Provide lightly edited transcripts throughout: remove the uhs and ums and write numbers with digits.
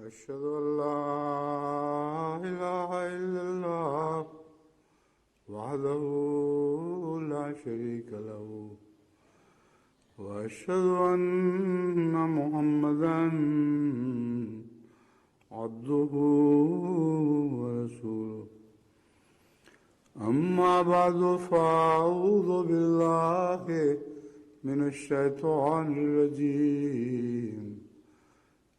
أشهد أن لا إله إلا الله وحده لا شريك له وأشهد أن محمدا عبده ورسوله أما بعد فأعوذ بالله من الشيطان الرجيم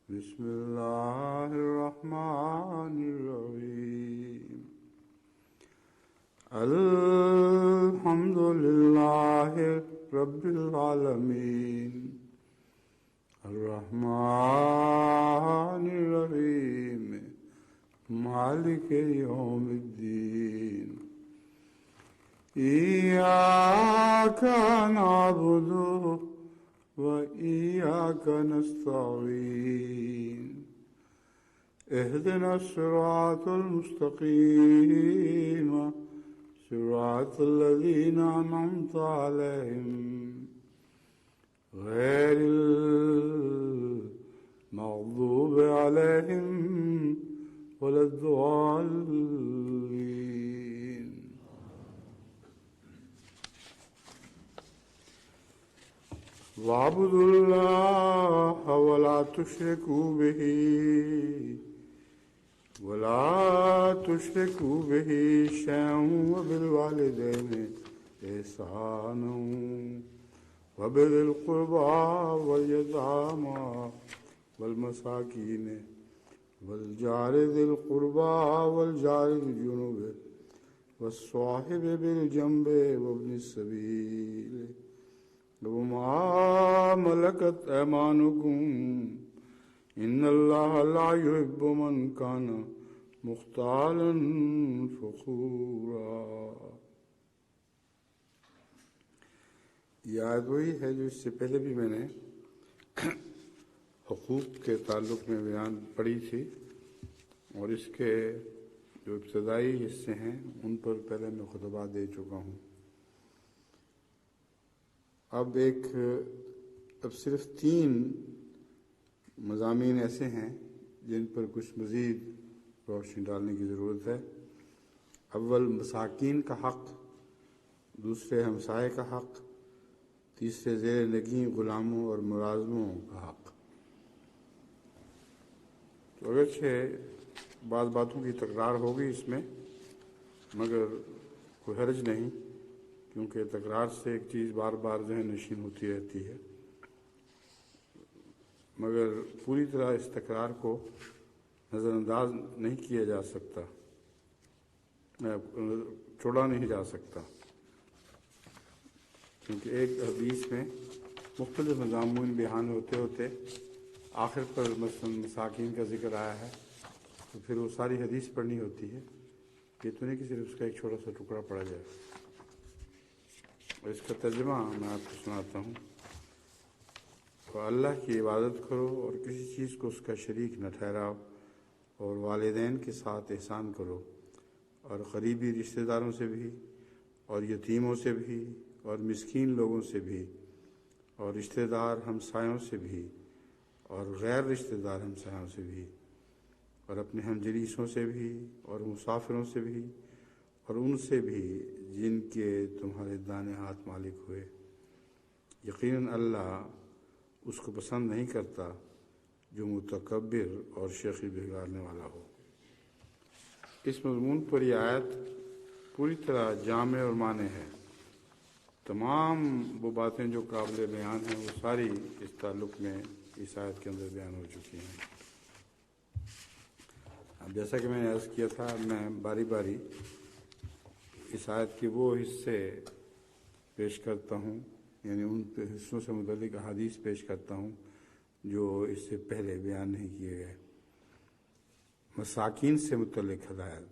بسم الله الرحمن الرحيم الحمد لله رب العالمين الرحمن الرحيم مالك يوم الدين إياك نعبد وإياك نستعين اهدنا الصراط المستقيم صراط الذين أنعمت عليهم غير المغضوب عليهم ولا الضالين. واعبدوا الله ولا تشركوا به شيئا وبالوالدين إحسانا وبذي القربى واليتامى والمساكين والجار ذي القربى والجار الجنوب والصاحب بالجنب وابن السبيل وما ملكت أيمانكم إن الله لا يحب من كان مختالا فخورا. یہ آیت وہی ہے جو اس سے پہلے بھی میں نے حقوق کے تعلق میں بیان پڑھی تھی، اور اس کے جو ابتدائی حصے ہیں ان پر پہلے میں خطبہ دے چکا ہوں. اب صرف 3 مضامین ایسے ہیں جن پر کچھ مزید روشنی ڈالنے کی ضرورت ہے. اول مساکین کا حق، دوسرے ہمسائے کا حق، تیسرے زیر نگین غلاموں اور ملازموں کا حق. تو اگرچہ بعض باتوں کی تکرار ہوگی اس میں، مگر کوئی حرج نہیں، کیونکہ تکرار سے ایک چیز بار بار ذہن نشین ہوتی رہتی ہے. مگر پوری طرح اس تکرار کو نظر انداز نہیں کیا جا سکتا، چھوڑا نہیں جا سکتا، کیونکہ ایک حدیث میں مختلف مضامین بیان ہوتے ہوتے آخر پر مثلا مساکین کا ذکر آیا ہے، تو پھر وہ ساری حدیث پڑھنی ہوتی ہے. یہ تو نہیں کہ صرف اس کا ایک چھوٹا سا ٹکڑا پڑا جائے. اور اس کا ترجمہ میں آپ کو سناتا ہوں. تو اللہ کی عبادت کرو اور کسی چیز کو اس کا شریک نہ ٹھہراؤ، اور والدین کے ساتھ احسان کرو، اور قریبی رشتہ داروں سے بھی، اور یتیموں سے بھی، اور مسکین لوگوں سے بھی، اور رشتہ دار ہمسایوں سے بھی، اور غیر رشتہ دار ہمسایوں سے بھی، اور اپنے ہمجلیسوں سے بھی، اور مسافروں سے بھی، اور ان سے بھی جن کے تمہارے دانے ہاتھ مالک ہوئے. یقیناً اللہ اس کو پسند نہیں کرتا جو متکبر اور شیخی بگاڑنے والا ہو. اس مضمون پر یہ آیت پوری طرح جامع اور مانع ہے. تمام وہ باتیں جو قابل بیان ہیں وہ ساری اس تعلق میں اس آیت کے اندر بیان ہو چکی ہیں. اب جیسا کہ میں نے عرض کیا تھا، میں باری باری اس آیت کے وہ حصے پیش کرتا ہوں، یعنی ان حصوں سے متعلق احادیث پیش کرتا ہوں جو اس سے پہلے بیان نہیں کیے گئے. مساکین سے متعلق ہدایت.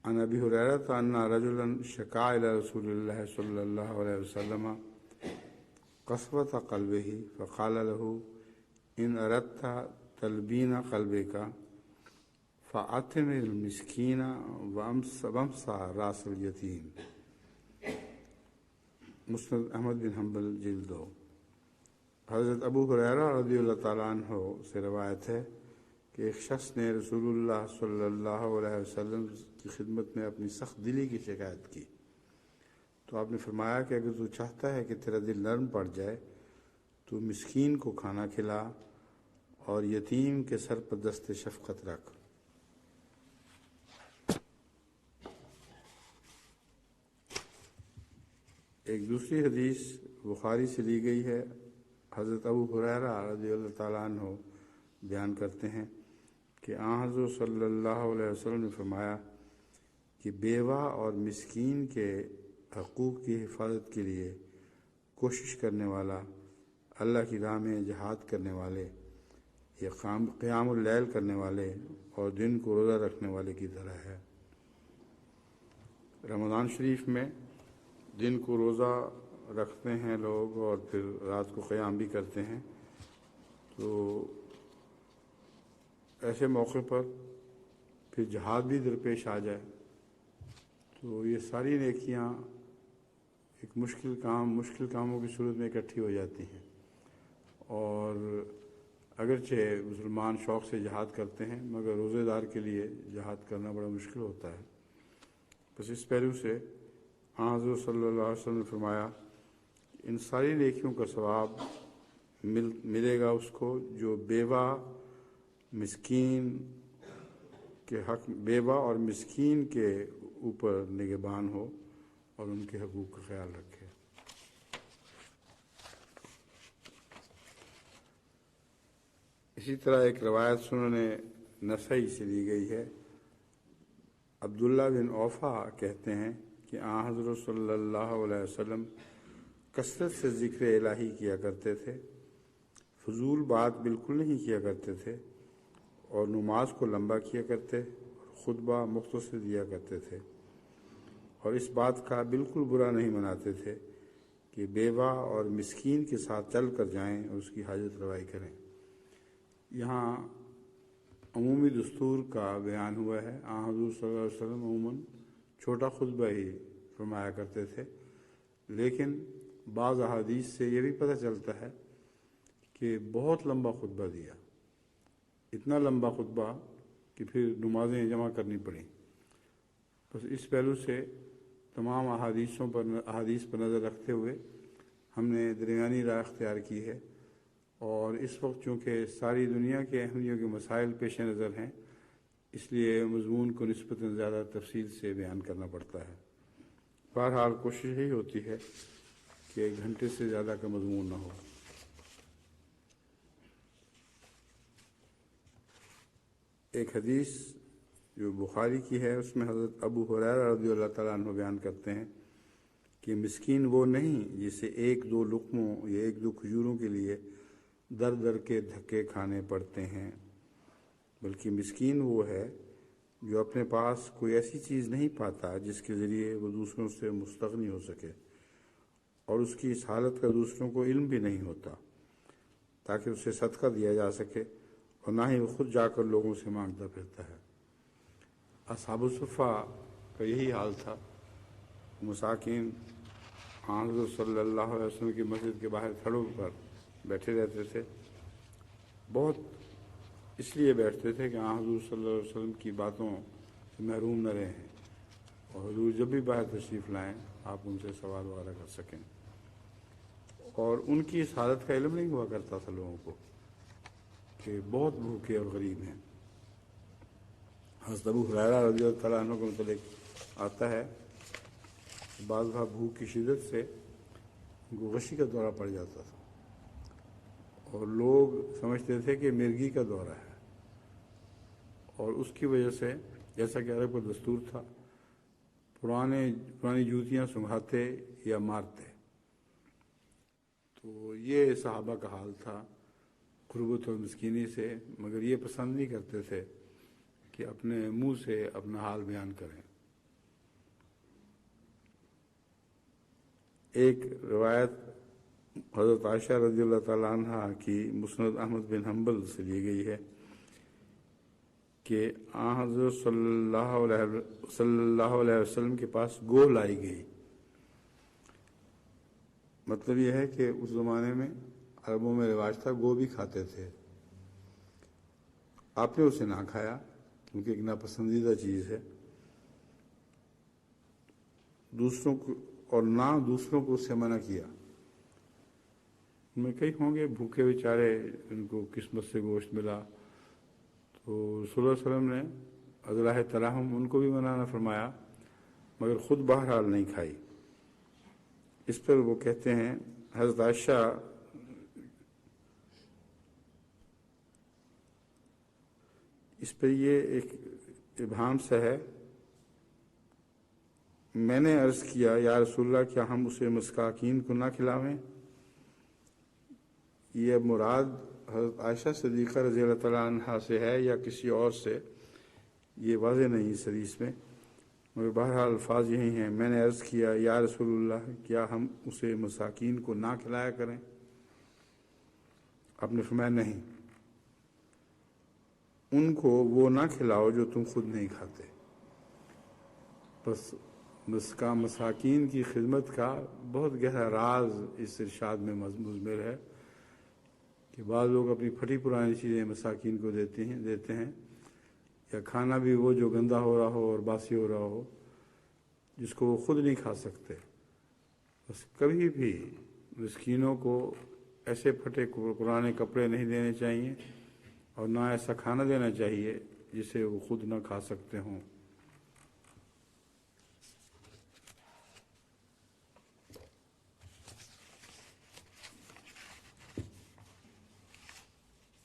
عن ابی ہریرہ ان رجلا شکا الی رسول اللہ صلی اللہ علیہ وسلم قسوۃ قلبہ فقال له ان اردت تلبین قلبک فاطعم المسکین وامسح راس الیتیم. مسند احمد بن حنبل جلد 2. حضرت ابو ہریرہ رضی اللہ تعالیٰ عنہ سے روایت ہے کہ ایک شخص نے رسول اللہ صلی اللہ علیہ وسلم کی خدمت میں اپنی سخت دلی کی شکایت کی، تو آپ نے فرمایا کہ اگر تو چاہتا ہے کہ تیرا دل نرم پڑ جائے تو مسکین کو کھانا کھلا اور یتیم کے سر پر دست شفقت رکھ۔ ایک دوسری حدیث بخاری سے لی گئی ہے۔ حضرت ابو ہریرہ رضی اللہ تعالیٰ عنہ بیان کرتے ہیں کہ حضرت صلی اللہ علیہ وسلم نے فرمایا کہ بیوہ اور مسکین کے حقوق کی حفاظت کے لیے کوشش کرنے والا اللہ کی راہ میں جہاد کرنے والے یا قیام اللیل کرنے والے اور دن کو روزہ رکھنے والے کی طرح ہے۔ رمضان شریف میں دن کو روزہ رکھتے ہیں لوگ اور پھر رات کو قیام بھی کرتے ہیں، تو ایسے موقع پر پھر جہاد بھی درپیش آ جائے تو یہ ساری نیکیاں ایک مشکل کاموں کی صورت میں اکٹھی ہو جاتی ہیں، اور اگرچہ مسلمان شوق سے جہاد کرتے ہیں مگر روزے دار کے لیے جہاد کرنا بڑا مشکل ہوتا ہے۔ بس اس پہلو سے حضرت صلی اللہ علیہ وسلم نے فرمایا ان ساری نیکیوں کا ثواب ملے گا اس کو جو بیوہ اور مسکین کے اوپر نگہبان ہو اور ان کے حقوق کا خیال رکھے۔ اسی طرح ایک روایت سنن نسائی سے لی گئی ہے۔ عبداللہ بن اوفا کہتے ہیں کہ حضرت صلی اللہ علیہ وسلم کثرت سے ذکر الہی کیا کرتے تھے، فضول بات بالکل نہیں کیا کرتے تھے، اور نماز کو لمبا کیا کرتے اور خطبہ مختصر دیا کرتے تھے، اور اس بات کا بالکل برا نہیں مناتے تھے کہ بیوہ اور مسکین کے ساتھ چل کر جائیں اور اس کی حاجت روائی کریں۔ یہاں عمومی دستور کا بیان ہوا ہے۔ حضور صلی اللہ علیہ وسلم عموماً چھوٹا خطبہ ہی فرمایا کرتے تھے، لیکن بعض احادیث سے یہ بھی پتہ چلتا ہے کہ بہت لمبا خطبہ دیا، اتنا لمبا خطبہ کہ پھر نمازیں جمع کرنی پڑیں۔ بس اس پہلو سے تمام احادیث پر نظر رکھتے ہوئے ہم نے درمیانی راہ اختیار کی ہے، اور اس وقت چونکہ ساری دنیا کے اہمیوں کے مسائل پیش نظر ہیں اس لیے مضمون کو نسبتاً زیادہ تفصیل سے بیان کرنا پڑتا ہے۔ بہرحال کوشش یہی ہوتی ہے کہ 1 گھنٹے سے زیادہ کا مضمون نہ ہو۔ ایک حدیث جو بخاری کی ہے اس میں حضرت ابو ہریرہ رضی اللہ تعالیٰ عنہ بیان کرتے ہیں کہ مسکین وہ نہیں جسے 1-2 لقموں یا 1-2 کھجوروں کے لیے در در کے دھکے کھانے پڑتے ہیں، بلکہ مسکین وہ ہے جو اپنے پاس کوئی ایسی چیز نہیں پاتا جس کے ذریعے وہ دوسروں سے مستغنی ہو سکے، اور اس کی اس حالت کا دوسروں کو علم بھی نہیں ہوتا تاکہ اسے صدقہ دیا جا سکے، اور نہ ہی وہ خود جا کر لوگوں سے مانگتا پھرتا ہے۔ اصحاب الصفہ کا یہی حال تھا۔ مساکین حضرت صلی اللہ علیہ وسلم کی مسجد کے باہر کھڑوں پر بیٹھے رہتے تھے، بہت اس لیے بیٹھتے تھے کہ حضور صلی اللہ علیہ وسلم کی باتوں سے محروم نہ رہیں، اور حضور جب بھی باہر تشریف لائیں آپ ان سے سوال وغیرہ کر سکیں، اور ان کی اس حالت کا علم نہیں ہوا کرتا تھا لوگوں کو کہ بہت بھوکے اور غریب ہیں۔ حضرت ابو ہریرہ رضی اللہ تعالیٰ عنہ کے متعلق آتا ہے بعض دفعہ بھوک کی شدت سے ان کو غشی کا دورہ پڑ جاتا تھا، اور لوگ سمجھتے تھے کہ مرگی کا دورہ ہے، اور اس کی وجہ سے جیسا کہ عرب کا دستور تھا پرانی جوتیاں سنگھاتے یا مارتے۔ تو یہ صحابہ کا حال تھا غربت اور مسکینی سے، مگر یہ پسند نہیں کرتے تھے کہ اپنے منہ سے اپنا حال بیان کریں۔ ایک روایت حضرت عائشہ رضی اللہ تعالیٰ عنہ کی مسند احمد بن حنبل سے لی گئی ہے کہ حضرت صلی اللہ علیہ وسلم کے پاس گو لائی گئی۔ مطلب یہ ہے کہ اس زمانے میں عربوں میں رواج تھا، گوبھی کھاتے تھے. آپ نے اسے نہ کھایا کیونکہ ایک ناپسندیدہ چیز ہے. دوسروں کو اور نہ دوسروں کو اس سے منع کیا. ان میں کئی ہوں گے بھوکے بیچارے، ان کو قسمت سے گوشت ملا، تو رسول اللہ علیہ وسلم نے اضلاع تراہم ان کو بھی منع نہ فرمایا، مگر خود بہرحال نہیں کھائی. اس پر وہ کہتے ہیں حضرت عائشہ اس پر یہ ایک ابہام سا ہے. میں نے عرض کیا یا رسول اللہ کیا ہم اسے مساکین کو نہ کھلاویں؟ یہ اب مراد حضرت عائشہ صدیقہ رضی اللہ تعالیٰ عنہ سے ہے یا کسی اور سے، یہ واضح نہیں اس حدیث میں، مگر بہرحال الفاظ یہی ہیں. میں نے عرض کیا یا رسول اللہ کیا ہم اسے مساکین کو نہ کھلایا کریں؟ آپ نے فرمایا نہیں، ان کو وہ نہ کھلاؤ جو تم خود نہیں کھاتے. بس مساکین کی خدمت کا بہت گہرا راز اس ارشاد میں مضمر ہے کہ بعض لوگ اپنی پھٹی پرانی چیزیں مساکین کو دیتے ہیں یا کھانا بھی وہ جو گندا ہو رہا ہو اور باسی ہو رہا ہو، جس کو وہ خود نہیں کھا سکتے. بس کبھی بھی مسکینوں کو ایسے پھٹے پرانے کپڑے نہیں دینے چاہیے اور نہ ایسا کھانا دینا چاہیے جسے وہ خود نہ کھا سکتے ہوں.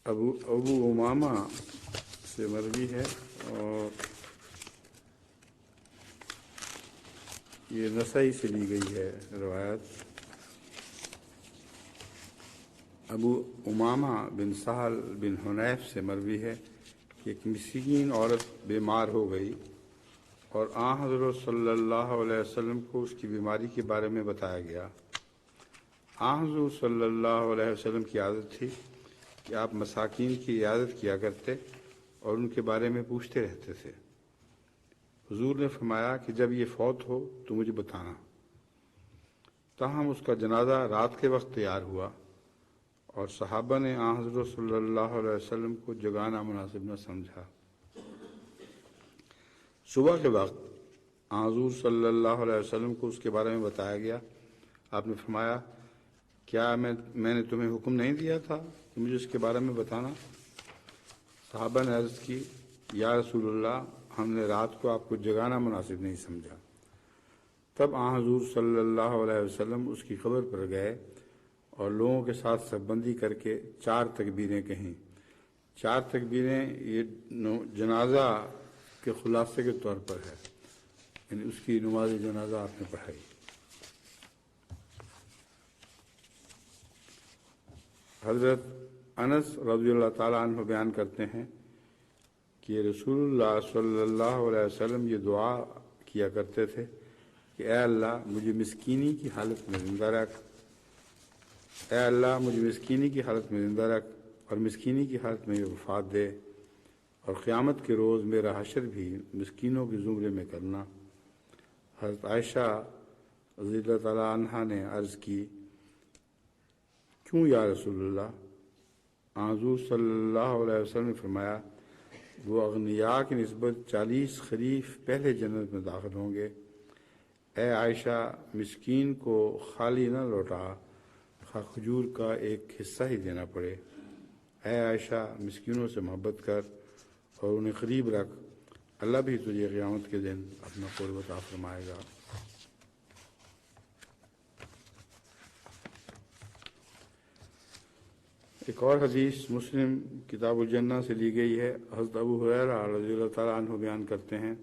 ابو امامہ سے مروی ہے اور یہ نسائی سے لی گئی ہے روایت. ابو امامہ بن سہل بن حنیف سے مروی ہے کہ ایک مسکین عورت بیمار ہو گئی اور حضرت صلی اللہ علیہ وسلم کو اس کی بیماری کے بارے میں بتایا گیا. حضرت صلی اللہ علیہ وسلم کی عادت تھی کہ آپ مساکین کی عیادت کیا کرتے اور ان کے بارے میں پوچھتے رہتے تھے. حضور نے فرمایا کہ جب یہ فوت ہو تو مجھے بتانا. تاہم اس کا جنازہ رات کے وقت تیار ہوا اور صحابہ نے حضرت صلی اللہ علیہ وسلم کو جگانا مناسب نہ سمجھا. صبح کے وقت حضور صلی اللہ علیہ وسلم کو اس کے بارے میں بتایا گیا. آپ نے فرمایا کیا میں نے تمہیں حکم نہیں دیا تھا کہ مجھے اس کے بارے میں بتانا؟ صحابہ نے عرض کی یا رسول اللہ ہم نے رات کو آپ کو جگانا مناسب نہیں سمجھا. تب حضور صلی اللہ علیہ وسلم اس کی قبر پر گئے اور لوگوں کے ساتھ صف بندی کر کے 4 تکبیریں کہیں. 4 تکبیریں یہ جنازہ کے خلاصے کے طور پر ہے، یعنی اس کی نماز جنازہ آپ نے پڑھائی. حضرت انس رضی اللہ تعالیٰ عنہ بیان کرتے ہیں کہ رسول اللہ صلی اللہ علیہ وسلم یہ دعا کیا کرتے تھے کہ اے اللہ مجھے مسکینی کی حالت میں زندہ رکھ، اے اللہ مجھے مسکینی کی حالت میں زندہ رکھ اور مسکینی کی حالت میں وفات دے، اور قیامت کے روز میرا حشر بھی مسکینوں کے زمرے میں کرنا. حضرت عائشہ رضی اللہ تعالیٰ عنہ نے عرض کی کیوں یا رسول اللہ؟ حضور صلی اللہ علیہ وسلم نے فرمایا وہ اغنیاء کی نسبت 40 خریف پہلے جنت میں داخل ہوں گے. اے عائشہ مسکین کو خالی نہ لوٹا، خواہ کھجور کا ایک حصہ ہی دینا پڑے. اے عائشہ مسکینوں سے محبت کر اور انہیں قریب رکھ، اللہ بھی تجھے قیامت کے دن اپنا قرب عطا فرمائے گا. ایک اور حدیث مسلم کتاب الجنہ سے لی گئی ہے. حضرت ابو ہریرہ رضی اللہ تعالیٰ عنہ بیان کرتے ہیں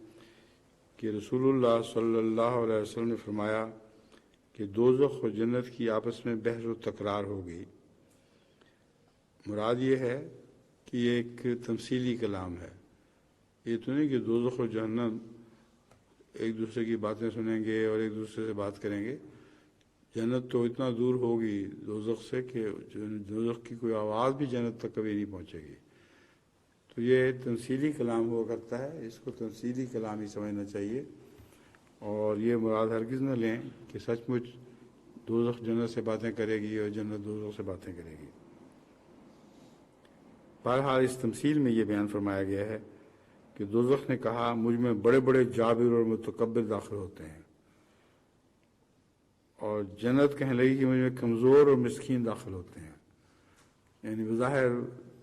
کہ رسول اللہ صلی اللہ علیہ وسلم نے فرمایا کہ دوزخ اور جنت کی آپس میں بحث و تکرار ہو گئی. مراد یہ ہے کہ یہ ایک تمثیلی کلام ہے. یہ تو نہیں کہ دوزخ اور جہنم ایک دوسرے کی باتیں سنیں گے اور ایک دوسرے سے بات کریں گے. جنت تو اتنا دور ہوگی دوزخ سے کہ دوزخ کی کوئی آواز بھی جنت تک کبھی نہیں پہنچے گی. تو یہ تمثیلی کلام ہوا کرتا ہے، اس کو تمثیلی کلام ہی سمجھنا چاہیے. اور یہ مراد ہرگز نہ لیں کہ سچ مچ دوزخ جنت سے باتیں کرے گی اور جنت دوزخ سے باتیں کرے گی۔ بہرحال اس تمثیل میں یہ بیان فرمایا گیا ہے کہ دوزخ نے کہا مجھ میں بڑے بڑے جابر اور متکبر داخل ہوتے ہیں، اور جنت کہنے لگی کہ مجھ میں کمزور اور مسکین داخل ہوتے ہیں۔ یعنی بظاہر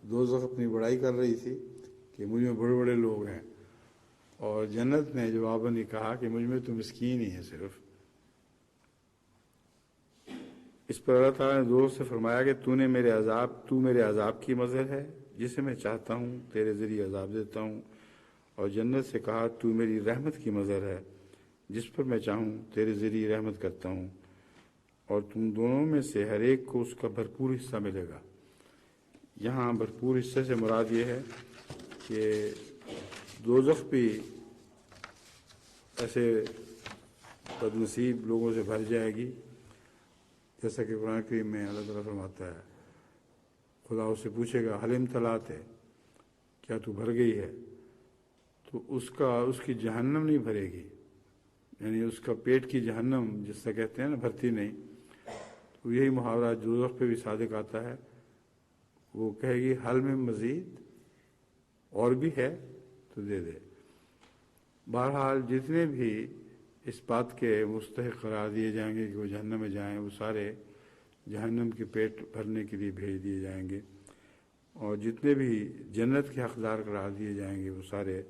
دوزخ اپنی بڑائی کر رہی تھی کہ مجھ میں بڑے بڑے لوگ ہیں، اور جنت نے جواباً یہ کہا کہ مجھ میں تو مسکین ہی ہے صرف۔ اس پر اللہ تعالیٰ نے دوزخ سے فرمایا کہ تو میرے عذاب کی مظہر ہے، جسے میں چاہتا ہوں تیرے ذریعے عذاب دیتا ہوں، اور جنت سے کہا تو میری رحمت کی مظہر ہے، جس پر میں چاہوں تیرے ذریعے رحمت کرتا ہوں، اور تم دونوں میں سے ہر ایک کو اس کا بھرپور حصہ ملے گا۔ یہاں بھرپور حصے سے مراد یہ ہے کہ دوزخ بھی ایسے بد نصیب لوگوں سے بھر جائے گی، جیسا کہ قرآن کریم میں اللہ تعالیٰ فرماتا ہے، خدا اس سے پوچھے گا حل امتلأت ہے، کیا تو بھر گئی ہے؟ تو اس کی جہنم نہیں بھرے گی، یعنی اس کا پیٹ کی جہنم جس سے کہتے ہیں نا بھرتی نہیں، تو یہی محاورہ دوزخ پہ بھی صادق آتا ہے۔ وہ کہے گی حل میں مزید اور بھی ہے تو دے دے۔ بہرحال جتنے بھی اس بات کے مستحق قرار دیے جائیں گے کہ وہ جہنم میں جائیں، وہ سارے جہنم کے پیٹ بھرنے کے لیے بھیج دیے جائیں گے، اور جتنے بھی جنت کے حقدار قرار دیے جائیں گے وہ سارے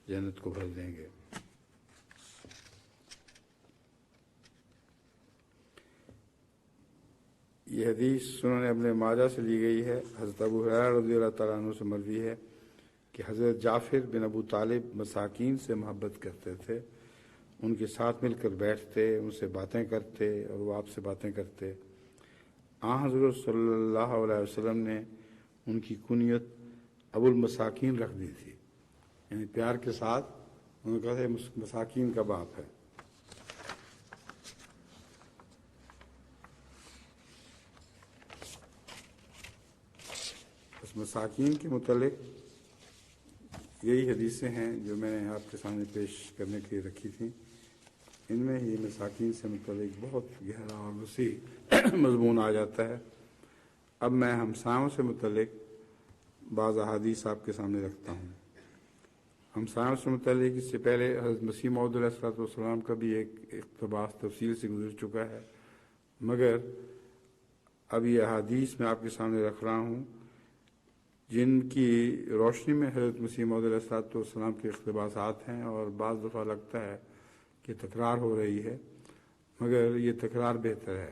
جنت کو بھر دیں گے۔ یہ حدیث سنن ابن ماجہ سے لی گئی ہے۔ حضرت ابو ہریرہ رضی اللہ تعالیٰ عنہ سے مروی ہے کہ حضرت جعفر بن ابو طالب مساکین سے محبت کرتے تھے، ان کے ساتھ مل کر بیٹھتے، ان سے باتیں کرتے اور وہ آپ سے باتیں کرتے۔ حضرت صلی اللہ علیہ وسلم نے ان کی کنیت ابو المساکین رکھ دی تھی، یعنی پیار کے ساتھ انہوں نے کہا تھا مساکین کا باپ ہے۔ اس مساکین کے متعلق یہی حدیثیں ہیں جو میں نے آپ کے سامنے پیش کرنے کے لیے رکھی تھیں۔ ان میں ہی مساکین سے متعلق بہت گہرا اور وسیع مضمون آ جاتا ہے۔ اب میں ہمسایوں سے متعلق بعض احادیث آپ کے سامنے رکھتا ہوں۔ ہمسایوں سے متعلق اس سے پہلے حضرت مسیح موعود علیہ الصلوۃ والسلام کا بھی ایک اقتباس تفصیل سے گزر چکا ہے، مگر اب یہ احادیث میں آپ کے سامنے رکھ رہا ہوں جن کی روشنی میں حضرت مسیح موعود علیہ الصلوۃ والسلام کے اقتباسات ہیں، اور بعض دفعہ لگتا ہے کہ تکرار ہو رہی ہے، مگر یہ تکرار بہتر ہے،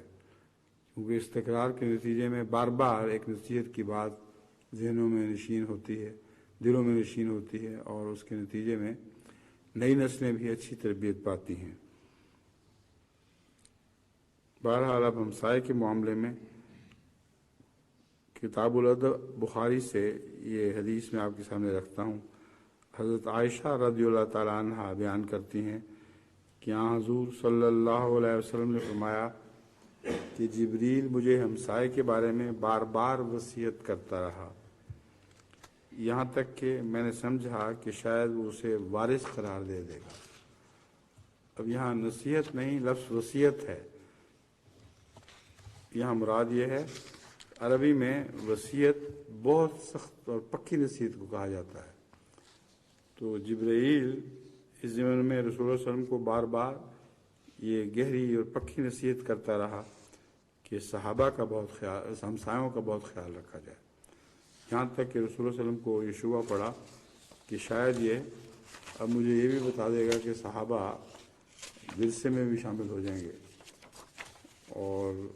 کیونکہ اس تکرار کے نتیجے میں بار بار ایک نصیحت کی بات ذہنوں میں نشین ہوتی ہے، دلوں میں نشین ہوتی ہے، اور اس کے نتیجے میں نئی نسلیں بھی اچھی تربیت پاتی ہیں۔ بہرحال اب ہمسائے کے معاملے میں کتاب الادب بخاری سے یہ حدیث میں آپ کے سامنے رکھتا ہوں۔ حضرت عائشہ رضی اللہ تعالیٰ عنہ بیان کرتی ہیں کہ حضور صلی اللہ علیہ وسلم نے فرمایا کہ جبریل مجھے ہمسائے کے بارے میں بار بار وصیت کرتا رہا، یہاں تک کہ میں نے سمجھا کہ شاید وہ اسے وارث قرار دے دے گا۔ اب یہاں نصیحت نہیں، لفظ وصیت ہے۔ یہاں مراد یہ ہے، عربی میں وصیت بہت سخت اور پکی نصیحت کو کہا جاتا ہے۔ تو جبرائیل اس ضمن میں رسول اللہ صلی اللہ علیہ وسلم کو بار بار یہ گہری اور پکی نصیحت کرتا رہا کہ صحابہ کا بہت خیال، ہمسایوں کا بہت خیال رکھا جائے، یہاں تک کہ رسول اللہ صلی اللہ علیہ وسلم کو یہ شبہ پڑا کہ شاید یہ اب مجھے یہ بھی بتا دے گا کہ صحابہ ورثے میں بھی شامل ہو جائیں گے، اور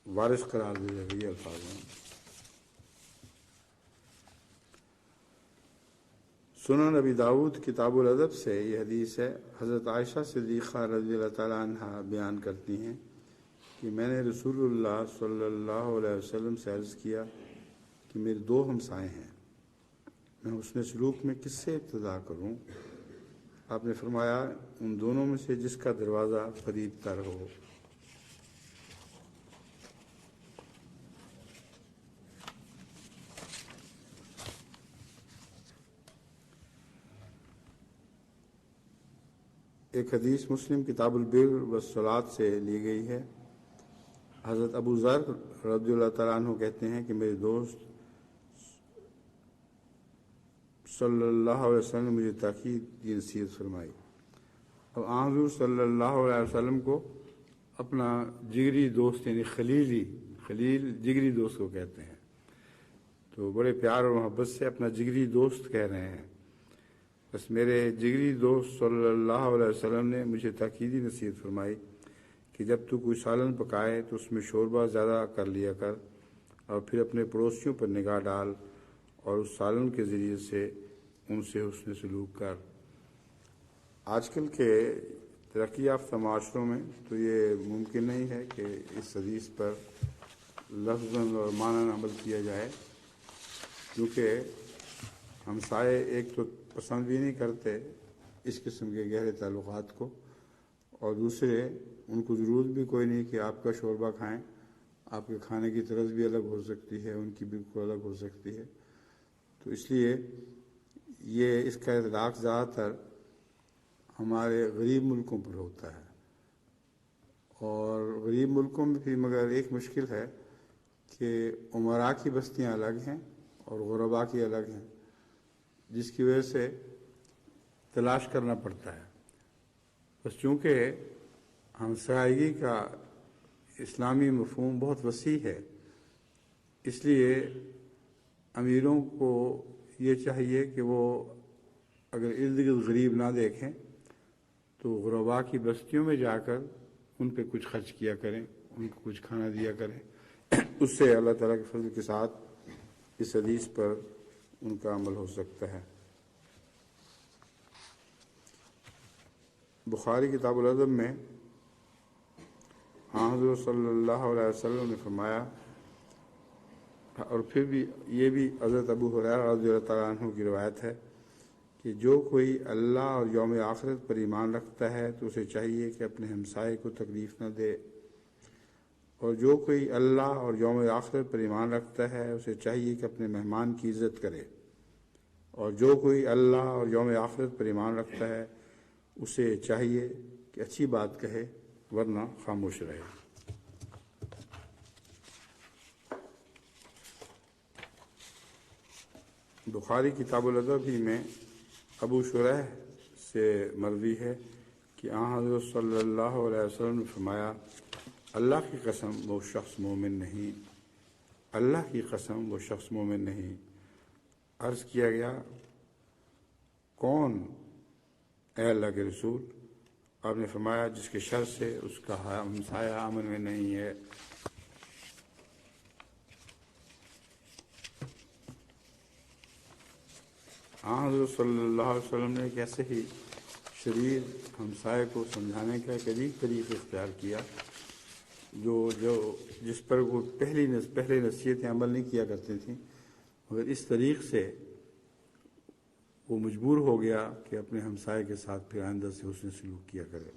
وارث قرار دے دے گا، یہ الفاظ ہیں۔ سنن ابی داؤد کتاب الادب سے یہ حدیث ہے۔ حضرت عائشہ صدیقہ رضی اللہ تعالیٰ عنہ بیان کرتی ہیں کہ میں نے رسول اللہ صلی اللہ علیہ وسلم سے عرض کیا کہ میرے دو ہمسائے ہیں، میں حسن سلوک میں کس سے ابتدا کروں؟ آپ نے فرمایا ان دونوں میں سے جس کا دروازہ قریب تر ہو۔ ایک حدیث مسلم کتاب البر والصلاۃ سے لی گئی ہے۔ حضرت ابو ذر رضی اللہ تعالیٰ عنہ کہتے ہیں کہ میرے دوست صلی اللہ علیہ وسلم نے مجھے تاکید کی نصیحت فرمائی۔ اب حضور صلی اللہ علیہ وسلم کو اپنا جگری دوست یعنی خلیل جگری دوست کو کہتے ہیں، تو بڑے پیار اور محبت سے اپنا جگری دوست کہہ رہے ہیں۔ بس میرے جگری دوست صلی اللہ علیہ وسلم نے مجھے تاکیدی نصیحت فرمائی کہ جب تو کوئی سالن پکائے تو اس میں شوربہ زیادہ کر لیا کر، اور پھر اپنے پڑوسیوں پر نگاہ ڈال اور اس سالن کے ذریعے سے ان سے حسن سلوک کر۔ آج کل کے ترقی یافتہ معاشروں میں تو یہ ممکن نہیں ہے کہ اس حدیث پر لفظاً اور معناً عمل کیا جائے، کیونکہ ہمسائے ایک تو پسند بھی نہیں کرتے اس قسم کے گہرے تعلقات کو، اور دوسرے ان کو ضرورت بھی کوئی نہیں کہ آپ کا شوربہ کھائیں۔ آپ کے کھانے کی طرز بھی الگ ہو سکتی ہے، ان کی بالکل الگ ہو سکتی ہے، تو اس لیے یہ اس کا اطلاق زیادہ تر ہمارے غریب ملکوں پر ہوتا ہے، اور غریب ملکوں میں بھی مگر ایک مشکل ہے کہ امراء کی بستیاں الگ ہیں اور غرباء کی الگ ہیں، جس کی وجہ سے تلاش کرنا پڑتا ہے۔ بس چونکہ ہمسائیگی کا اسلامی مفہوم بہت وسیع ہے، اس لیے امیروں کو یہ چاہیے کہ وہ اگر ارد گرد غریب نہ دیکھیں تو غرباء کی بستیوں میں جا کر ان پہ کچھ خرچ کیا کریں، ان کو کچھ کھانا دیا کریں، اس سے اللہ تعالیٰ کے فضل کے ساتھ اس حدیث پر ان کا عمل ہو سکتا ہے۔ بخاری کتاب الادب میں حضرت صلی اللہ علیہ وسلم نے فرمایا، اور پھر بھی یہ بھی حضرت ابو ہریرہ رضی اللہ تعالیٰ عنہ کی روایت ہے کہ جو کوئی اللہ اور یوم آخرت پر ایمان رکھتا ہے تو اسے چاہیے کہ اپنے ہمسائے کو تکلیف نہ دے، اور جو کوئی اللہ اور یوم آخرت پر ایمان رکھتا ہے اسے چاہیے کہ اپنے مہمان کی عزت کرے، اور جو کوئی اللہ اور یوم آخرت پر ایمان رکھتا ہے اسے چاہیے کہ اچھی بات کہے ورنہ خاموش رہے۔ بخاری کتاب الادب ہی میں ابو شریح سے مروی ہے کہ حضرت صلی اللہ علیہ وسلم نے فرمایا، اللہ کی قسم وہ شخص مومن نہیں، اللہ کی قسم وہ شخص مومن نہیں۔ عرض کیا گیا، کون اے اللہ کے رسول؟ آپ نے فرمایا، جس کے شر سے اس کا ہمسایہ امن میں نہیں ہے۔ حضرت صلی اللہ علیہ وسلم نے ایک ایسے ہی شریر ہمسائے کو سمجھانے کا ایک عجیب طریقہ اختیار کیا جس پر وہ پہلے نصیحتیں عمل نہیں کیا کرتی تھیں، مگر اس طریق سے وہ مجبور ہو گیا کہ اپنے ہمسائے کے ساتھ پھر آئندہ سے حسن سلوک کیا کرے۔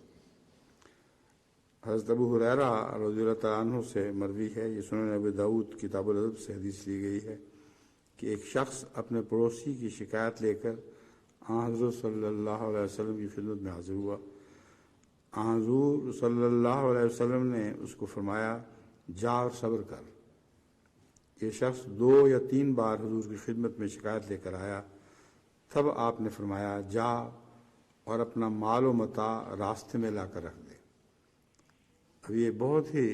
حضرت ابو ہریرہ رضی اللہ تعالیٰ عنہ سے مروی ہے، یہ سنن ابی داؤد کتاب الادب سے حدیث لی گئی ہے کہ ایک شخص اپنے پڑوسی کی شکایت لے کر حضرت صلی اللہ علیہ وسلم کی خدمت میں حاضر ہوا۔ حضور صلی اللہ علیہ وسلم نے اس کو فرمایا، جا اور صبر کر۔ یہ شخص 2 یا 3 بار حضور کی خدمت میں شکایت لے کر آیا، تب آپ نے فرمایا، جا اور اپنا مال و متاع راستے میں لا کر رکھ دے۔ اب یہ بہت ہی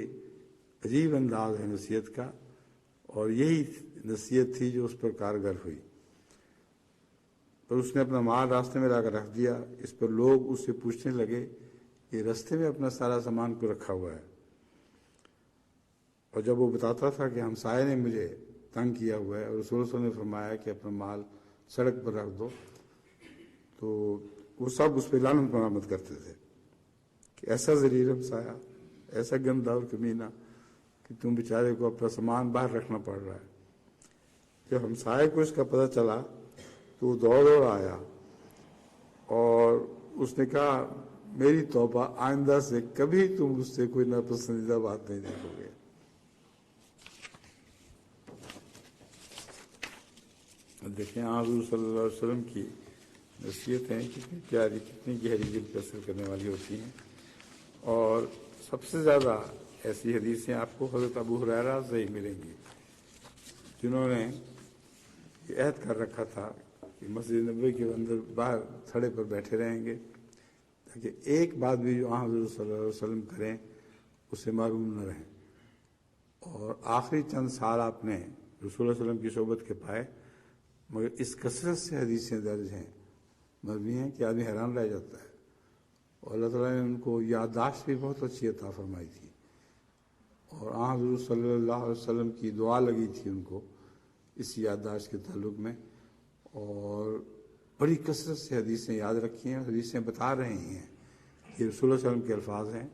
عجیب انداز ہے نصیحت کا، اور یہی نصیحت تھی جو اس پر کارگر ہوئی، پر اس نے اپنا مال راستے میں لا کر رکھ دیا۔ اس پر لوگ اس سے پوچھنے لگے، یہ راستے میں اپنا سارا سامان کو رکھا ہوا ہے؟ اور جب وہ بتاتا تھا کہ ہمسائے نے مجھے تنگ کیا ہوا ہے اور رسول صلی اللہ علیہ وسلم نے فرمایا کہ اپنا مال سڑک پر رکھ دو، تو وہ سب اس پہ لعنت برآمد کرتے تھے کہ ایسا ذلیل ہمسایہ، ایسا گندا اور کمینہ کہ تم بیچارے کو اپنا سامان باہر رکھنا پڑ رہا ہے۔ جب ہمسائے کو اس کا پتہ چلا تو وہ دوڑ آیا اور اس نے کہا، میری توبہ، آئندہ سے کبھی تم مجھ سے کوئی ناپسندیدہ بات نہیں دیکھو گے۔ دیکھیں حضور صلی اللہ علیہ وسلم کی نصیحتیں کتنی پیاری، کتنی گہری دل پہ اثر کرنے والی ہوتی ہیں. اور سب سے زیادہ ایسی حدیثیں آپ کو حضرت ابو ہریرہ سے ہی ملیں گی، جنہوں نے یہ عہد کر رکھا تھا کہ مسجد نبوی کے اندر باہر تھڑے پر بیٹھے رہیں گے تاکہ ایک بات بھی جو حضرت صلی اللہ علیہ وسلم کریں اسے معلوم نہ رہیں. اور آخری چند سال آپ نے رسول اللہ علیہ وسلم کی صحبت کے پائے، مگر اس کثرت سے حدیثیں درج ہیں، مروی ہیں کہ آدمی حیران رہ جاتا ہے. اور اللہ تعالیٰ نے ان کو یادداشت بھی بہت اچھی عطا فرمائی تھی، اور حضور صلی اللہ علیہ وسلم کی دعا لگی تھی ان کو اس یادداشت کے تعلق میں، اور بڑی کثرت سے حدیثیں یاد رکھی ہیں. حدیثیں بتا رہے ہیں یہ رسول اللہ علیہ وسلم کے الفاظ ہیں،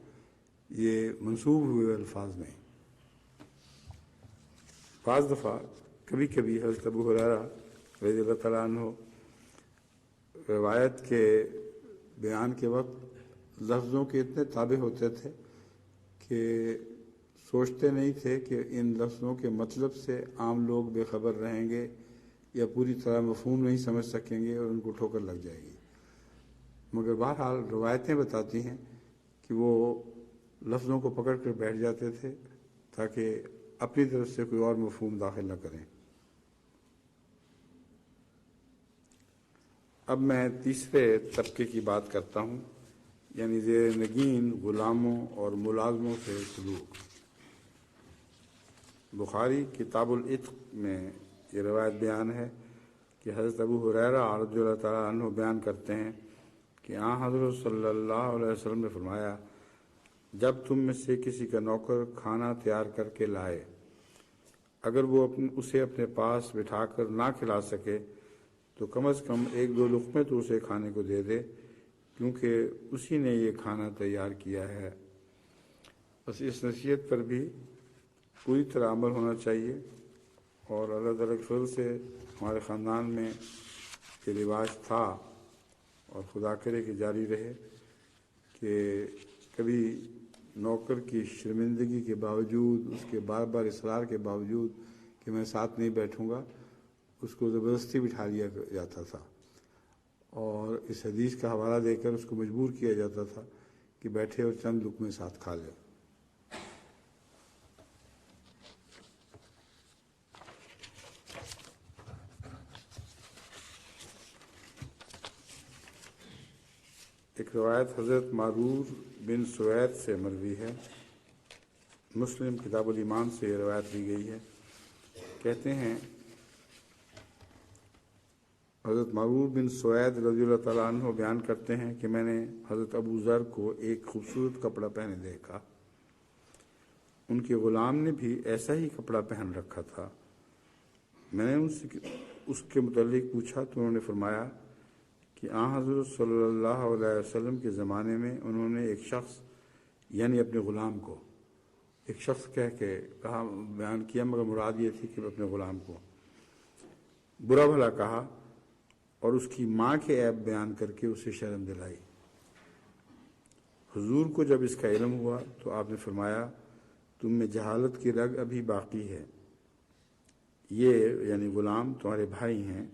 یہ منسوب ہوئے الفاظ نہیں. بعض دفعہ کبھی کبھی حضرت ابو ہریرہ رضی اللہ تعالیٰ عنہ روایت کے بیان کے وقت لفظوں کے اتنے تابع ہوتے تھے کہ سوچتے نہیں تھے کہ ان لفظوں کے مطلب سے عام لوگ بے خبر رہیں گے یا پوری طرح مفہوم نہیں سمجھ سکیں گے اور ان کو ٹھوکر لگ جائے گی. مگر بہرحال روایتیں بتاتی ہیں کہ وہ لفظوں کو پکڑ کر بیٹھ جاتے تھے تاکہ اپنی طرف سے کوئی اور مفہوم داخل نہ کریں. اب میں تیسرے طبقے کی بات کرتا ہوں، یعنی زیر نگین غلاموں اور ملازموں سے سلوک. بخاری کتاب العتق میں یہ روایت بیان ہے کہ حضرت ابو ہریرہ رضی اللہ تعالیٰ عنہ بیان کرتے ہیں کہ حضرت صلی اللہ علیہ وسلم نے فرمایا، جب تم میں سے کسی کا نوکر کھانا تیار کر کے لائے، اگر وہ اسے اپنے پاس بٹھا کر نہ کھلا سکے تو کم از کم ایک دو لقمے تو اسے کھانے کو دے دے، کیونکہ اسی نے یہ کھانا تیار کیا ہے. بس اس نصیحت پر بھی پوری طرح عمل ہونا چاہیے، اور اللہ تعالیٰ کے فضل سے ہمارے خاندان میں یہ رواج تھا، اور خدا کرے کہ جاری رہے، کہ کبھی نوکر کی شرمندگی کے باوجود، اس کے بار بار اصرار کے باوجود کہ میں ساتھ نہیں بیٹھوں گا، اس کو زبردستی بٹھا لیا جاتا تھا، اور اس حدیث کا حوالہ دے کر اس کو مجبور کیا جاتا تھا کہ بیٹھے اور چند لقمے ساتھ کھا لے. ایک روایت حضرت معرور بن سوید سے مروی ہے، مسلم کتاب الایمان سے یہ روایت لی گئی ہے. کہتے ہیں حضرت معرور بن سوید رضی اللہ تعالیٰ عنہ بیان کرتے ہیں کہ میں نے حضرت ابو ذر کو ایک خوبصورت کپڑا پہنے دیکھا. ان کے غلام نے بھی ایسا ہی کپڑا پہن رکھا تھا. میں نے ان سے اس کے متعلق پوچھا تو انہوں نے فرمایا کہ حضرت صلی اللہ علیہ وسلم کے زمانے میں انہوں نے ایک شخص، یعنی اپنے غلام کو، ایک شخص کہہ کے کہا، بیان کیا، مگر مراد یہ تھی کہ اپنے غلام کو برا بھلا کہا اور اس کی ماں کے عیب بیان کر کے اسے شرم دلائی. حضور کو جب اس کا علم ہوا تو آپ نے فرمایا، تم میں جہالت کی رگ ابھی باقی ہے. یہ یعنی غلام تمہارے بھائی ہیں،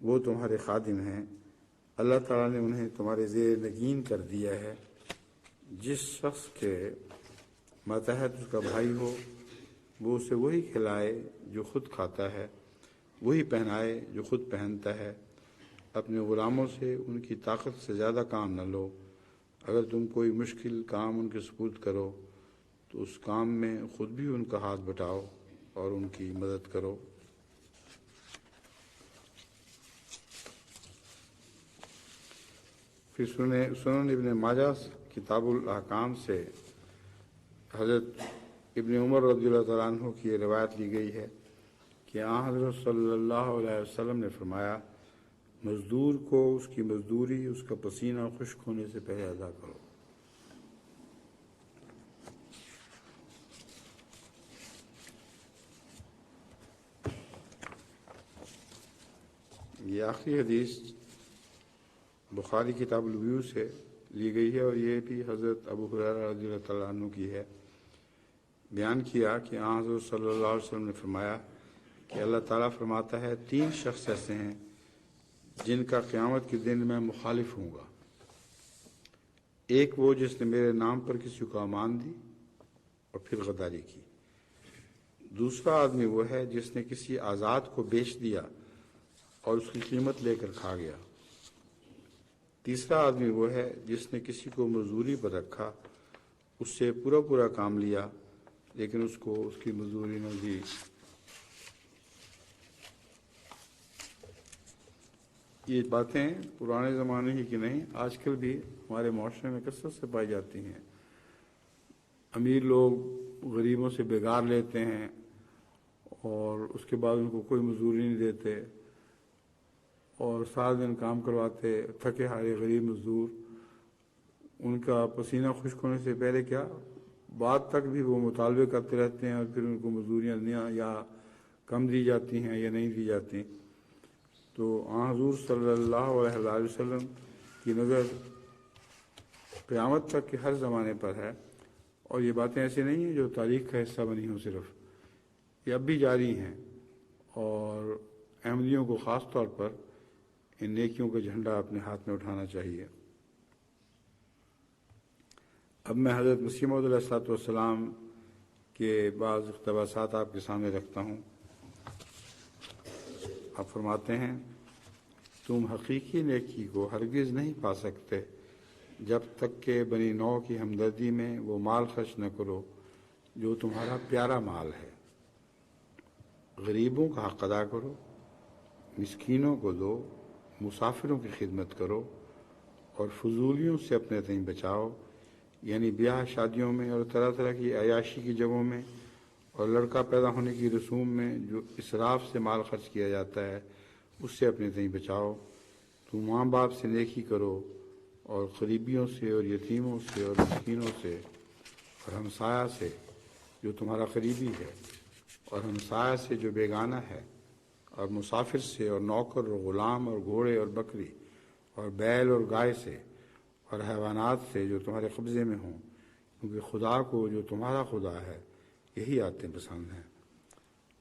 وہ تمہارے خادم ہیں، اللہ تعالیٰ نے انہیں تمہارے زیر نگین کر دیا ہے. جس شخص کے ماتحت اس کا بھائی ہو وہ اسے وہی کھلائے جو خود کھاتا ہے، وہی پہنائے جو خود پہنتا ہے. اپنے غلاموں سے ان کی طاقت سے زیادہ کام نہ لو. اگر تم کوئی مشکل کام ان کے سپرد کرو تو اس کام میں خود بھی ان کا ہاتھ بٹاؤ اور ان کی مدد کرو. پھر سنن ابن ماجہ کتاب الاحکام سے حضرت ابن عمر رضی اللہ تعالیٰ عنہ کی یہ روایت لی گئی ہے کہ حضرت صلی اللہ علیہ وسلم نے فرمایا، مزدور کو اس کی مزدوری اس کا پسینہ خشک ہونے سے پہلے ادا کرو. یہ آخری حدیث بخاری کتاب البیوع سے لی گئی ہے، اور یہ بھی حضرت ابو ہریرہ رضی اللہ تعالیٰ عنہ کی ہے. بیان کیا کہ حضرت صلی اللہ علیہ وسلم نے فرمایا کہ اللہ تعالیٰ فرماتا ہے، 3 شخص ایسے ہیں جن کا قیامت کے دن میں مخالف ہوں گا۔ ایک وہ جس نے میرے نام پر کسی کو امان دی اور پھر غداری کی۔ دوسرا آدمی وہ ہے جس نے کسی آزاد کو بیچ دیا اور اس کی قیمت لے کر کھا گیا۔ تیسرا آدمی وہ ہے جس نے کسی کو مزدوری پر رکھا، اس سے پورا کام لیا لیکن اس کو اس کی مزدوری نہ دی۔ یہ باتیں پرانے زمانے ہی کی نہیں، آج کل بھی ہمارے معاشرے میں کثرت سے پائی جاتی ہیں۔ امیر لوگ غریبوں سے بگار لیتے ہیں اور اس کے بعد ان کو کوئی مزدوری نہیں دیتے اور سارا دن کام کرواتے، تھکے ہارے غریب مزدور، ان کا پسینہ خشک ہونے سے پہلے کیا بعد تک بھی وہ مطالبے کرتے رہتے ہیں اور پھر ان کو مزدوریاں یا کم دی جاتی ہیں یا نہیں دی جاتی۔ تو حضور صلی اللہ علیہ وسلم کی نظر قیامت تک کے ہر زمانے پر ہے، اور یہ باتیں ایسی نہیں ہیں جو تاریخ کا حصہ بنی ہوں، صرف یہ اب بھی جاری ہیں، اور احمدیوں کو خاص طور پر ان نیکیوں کا جھنڈا اپنے ہاتھ میں اٹھانا چاہیے۔ اب میں حضرت مسیح موعود علیہ السلام کے بعض اقتباسات آپ کے سامنے رکھتا ہوں۔ آپ فرماتے ہیں، تم حقیقی نیکی کو ہرگز نہیں پا سکتے جب تک کہ بنی نوع کی ہمدردی میں وہ مال خرچ نہ کرو جو تمہارا پیارا مال ہے۔ غریبوں کا حق ادا کرو، مسکینوں کو دو، مسافروں کی خدمت کرو اور فضولیوں سے اپنے تئیں بچاؤ، یعنی بیاہ شادیوں میں اور طرح طرح کی عیاشی کی جگہوں میں اور لڑکا پیدا ہونے کی رسوم میں جو اسراف سے مال خرچ کیا جاتا ہے اس سے اپنے تئیں بچاؤ۔ تم ماں باپ سے نیکی کرو اور قریبیوں سے اور یتیموں سے اور مسکینوں سے اور ہمسایہ سے جو تمہارا قریبی ہے اور ہمسایہ سے جو بیگانہ ہے اور مسافر سے اور نوکر اور غلام اور گھوڑے اور بکری اور بیل اور گائے سے اور حیوانات سے جو تمہارے قبضے میں ہوں، کیونکہ خدا کو جو تمہارا خدا ہے یہی آتیں پسند ہیں۔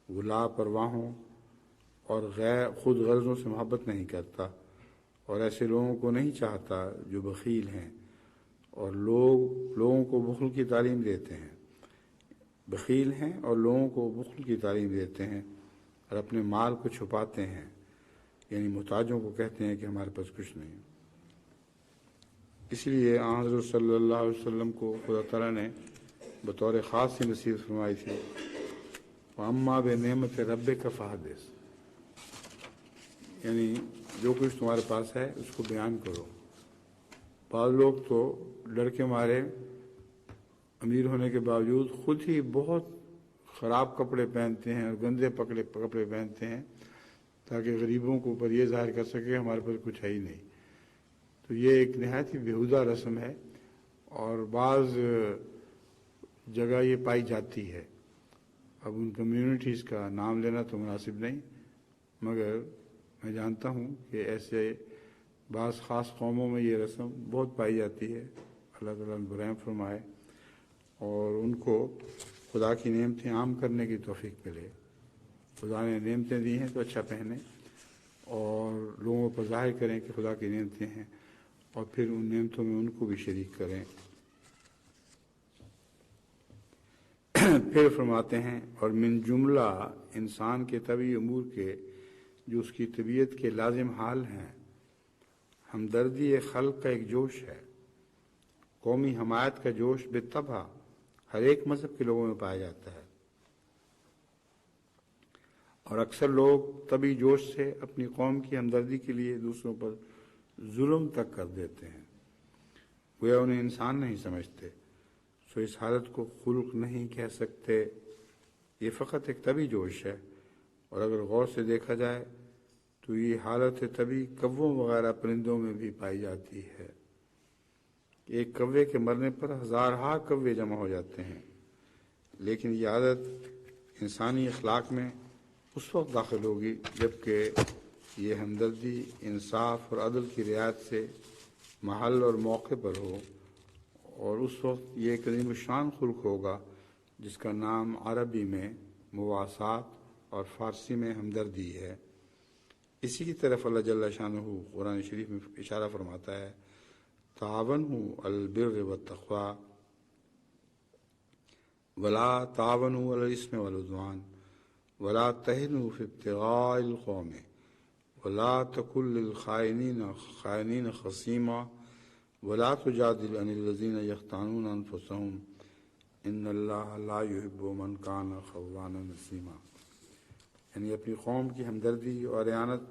وہ لاپرواہوں اور خود غرضوں سے محبت نہیں کرتا اور ایسے لوگوں کو نہیں چاہتا جو بخیل ہیں اور لوگوں کو بخل کی تعلیم دیتے ہیں، بخیل ہیں اور لوگوں کو بخل کی تعلیم دیتے ہیں اور اپنے مال کو چھپاتے ہیں، یعنی محتاجوں کو کہتے ہیں کہ ہمارے پاس کچھ نہیں۔ اس لیے حضرت صلی اللہ علیہ وسلم کو خدا تعالیٰ نے بطور خاص سی نصیحت فرمائی تھی، وَأَمَّا بِنِعْمَتِ رَبِّكَ فَحَدِّثْ، یعنی جو کچھ تمہارے پاس ہے اس کو بیان کرو۔ بعض لوگ تو ڈر کے مارے امیر ہونے کے باوجود خود ہی بہت خراب کپڑے پہنتے ہیں اور گندے کپڑے پہنتے ہیں تاکہ غریبوں کو اوپر یہ ظاہر کر سکے ہمارے پاس کچھ ہے ہی نہیں۔ تو یہ ایک نہایت ہی بیہودہ رسم ہے اور بعض جگہ یہ پائی جاتی ہے۔ اب ان کمیونٹیز کا نام لینا تو مناسب نہیں، مگر میں جانتا ہوں کہ ایسے بعض خاص قوموں میں یہ رسم بہت پائی جاتی ہے، اللہ تعالیٰ نے برحم فرمائے اور ان کو خدا کی نعمتیں عام کرنے کی توفیق ملے۔ خدا نے نعمتیں دی ہیں تو اچھا پہنیں اور لوگوں پر ظاہر کریں کہ خدا کی نعمتیں ہیں اور پھر ان نعمتوں میں ان کو بھی شریک کریں۔ پھر فرماتے ہیں، اور من جملہ انسان کے طبعی امور کے جو اس کی طبیعت کے لازم حال ہیں، ہمدردی خلق کا ایک جوش ہے۔ قومی حمایت کا جوش بالطبع ہر ایک مذہب کے لوگوں میں پایا جاتا ہے، اور اکثر لوگ طبعی جوش سے اپنی قوم کی ہمدردی کے لیے دوسروں پر ظلم تک کر دیتے ہیں، گویا انہیں انسان نہیں سمجھتے۔ سو اس حالت کو خلق نہیں کہہ سکتے، یہ فقط ایک طبعی جوش ہے، اور اگر غور سے دیکھا جائے تو یہ حالت طبعی کووں وغیرہ پرندوں میں بھی پائی جاتی ہے۔ ایک کوے کے مرنے پر ہزارہا کوے جمع ہو جاتے ہیں، لیکن یہ عادت انسانی اخلاق میں اس وقت داخل ہوگی جبکہ یہ ہمدردی، انصاف اور عدل کی رعایت سے محل اور موقع پر ہو، اور اس وقت یہ ایک عظیم الشان خلق ہوگا جس کا نام عربی میں مواسات اور فارسی میں ہمدردی ہے۔ اسی کی طرف اللہ جل شانہ قرآن شریف میں اشارہ فرماتا ہے، تعاونوا علی البر والتقوی ولا تعاونوا علی الاسم والعدوان ولا تہنوا فی ابتغاء القوم ولا تکن للخائنین خصیما ولا تجادل عن الذین یختانون انفسهم ان اللہ لا یحب من کان خوانا نسیما۔ یعنی اپنی قوم کی ہمدردی اور اعانت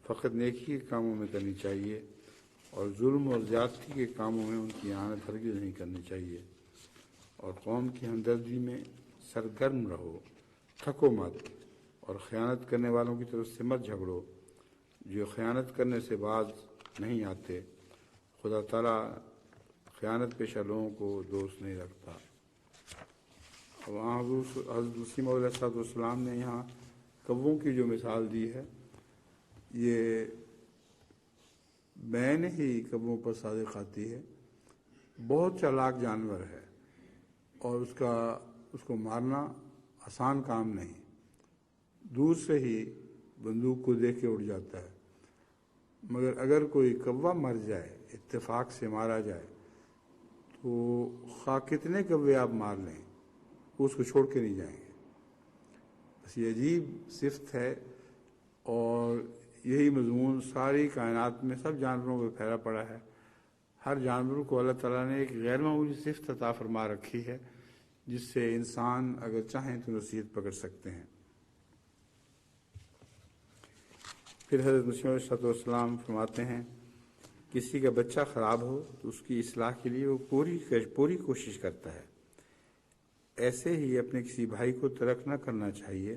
فقط نیکی کے کاموں میں کرنی چاہیے، اور ظلم اور زیادتی کے کاموں میں ان کی اعانت ہرگز نہیں کرنی چاہیے، اور قوم کی ہمدردی میں سرگرم رہو، تھکو مت، اور خیانت کرنے والوں کی طرف سے مت جھگڑو جو خیانت کرنے سے باز نہیں آتے۔ خدا تعالیٰ خیانت پیشہ لوگوں کو دوست نہیں رکھتا۔ اب حضرت مسیم علیہ السلام نے یہاں کووں کی جو مثال دی ہے، یہ بین ہی کووں پر صادق آتی ہے۔ بہت چالاک جانور ہے اور اس کو مارنا آسان کام نہیں، دور سے ہی بندوق کو دیکھ کے اڑ جاتا ہے، مگر اگر کوئی کوا مر جائے، اتفاق سے مارا جائے، تو خواہ کتنے کوے آپ مار لیں وہ اس کو چھوڑ کے نہیں جائیں گے۔ بس یہ عجیب صفت ہے، اور یہی مضمون ساری کائنات میں سب جانوروں پہ پھیلا پڑا ہے۔ ہر جانور کو اللہ تعالیٰ نے ایک غیر معمولی صفت عطا فرما رکھی ہے، جس سے انسان اگر چاہیں تو نصیحت پکڑ سکتے ہیں۔ پھر حضرت مسیح علیہ السلام فرماتے ہیں، کسی کا بچہ خراب ہو تو اس کی اصلاح کے لیے وہ پوری کوشش کرتا ہے۔ ایسے ہی اپنے کسی بھائی کو ترک نہ کرنا چاہیے،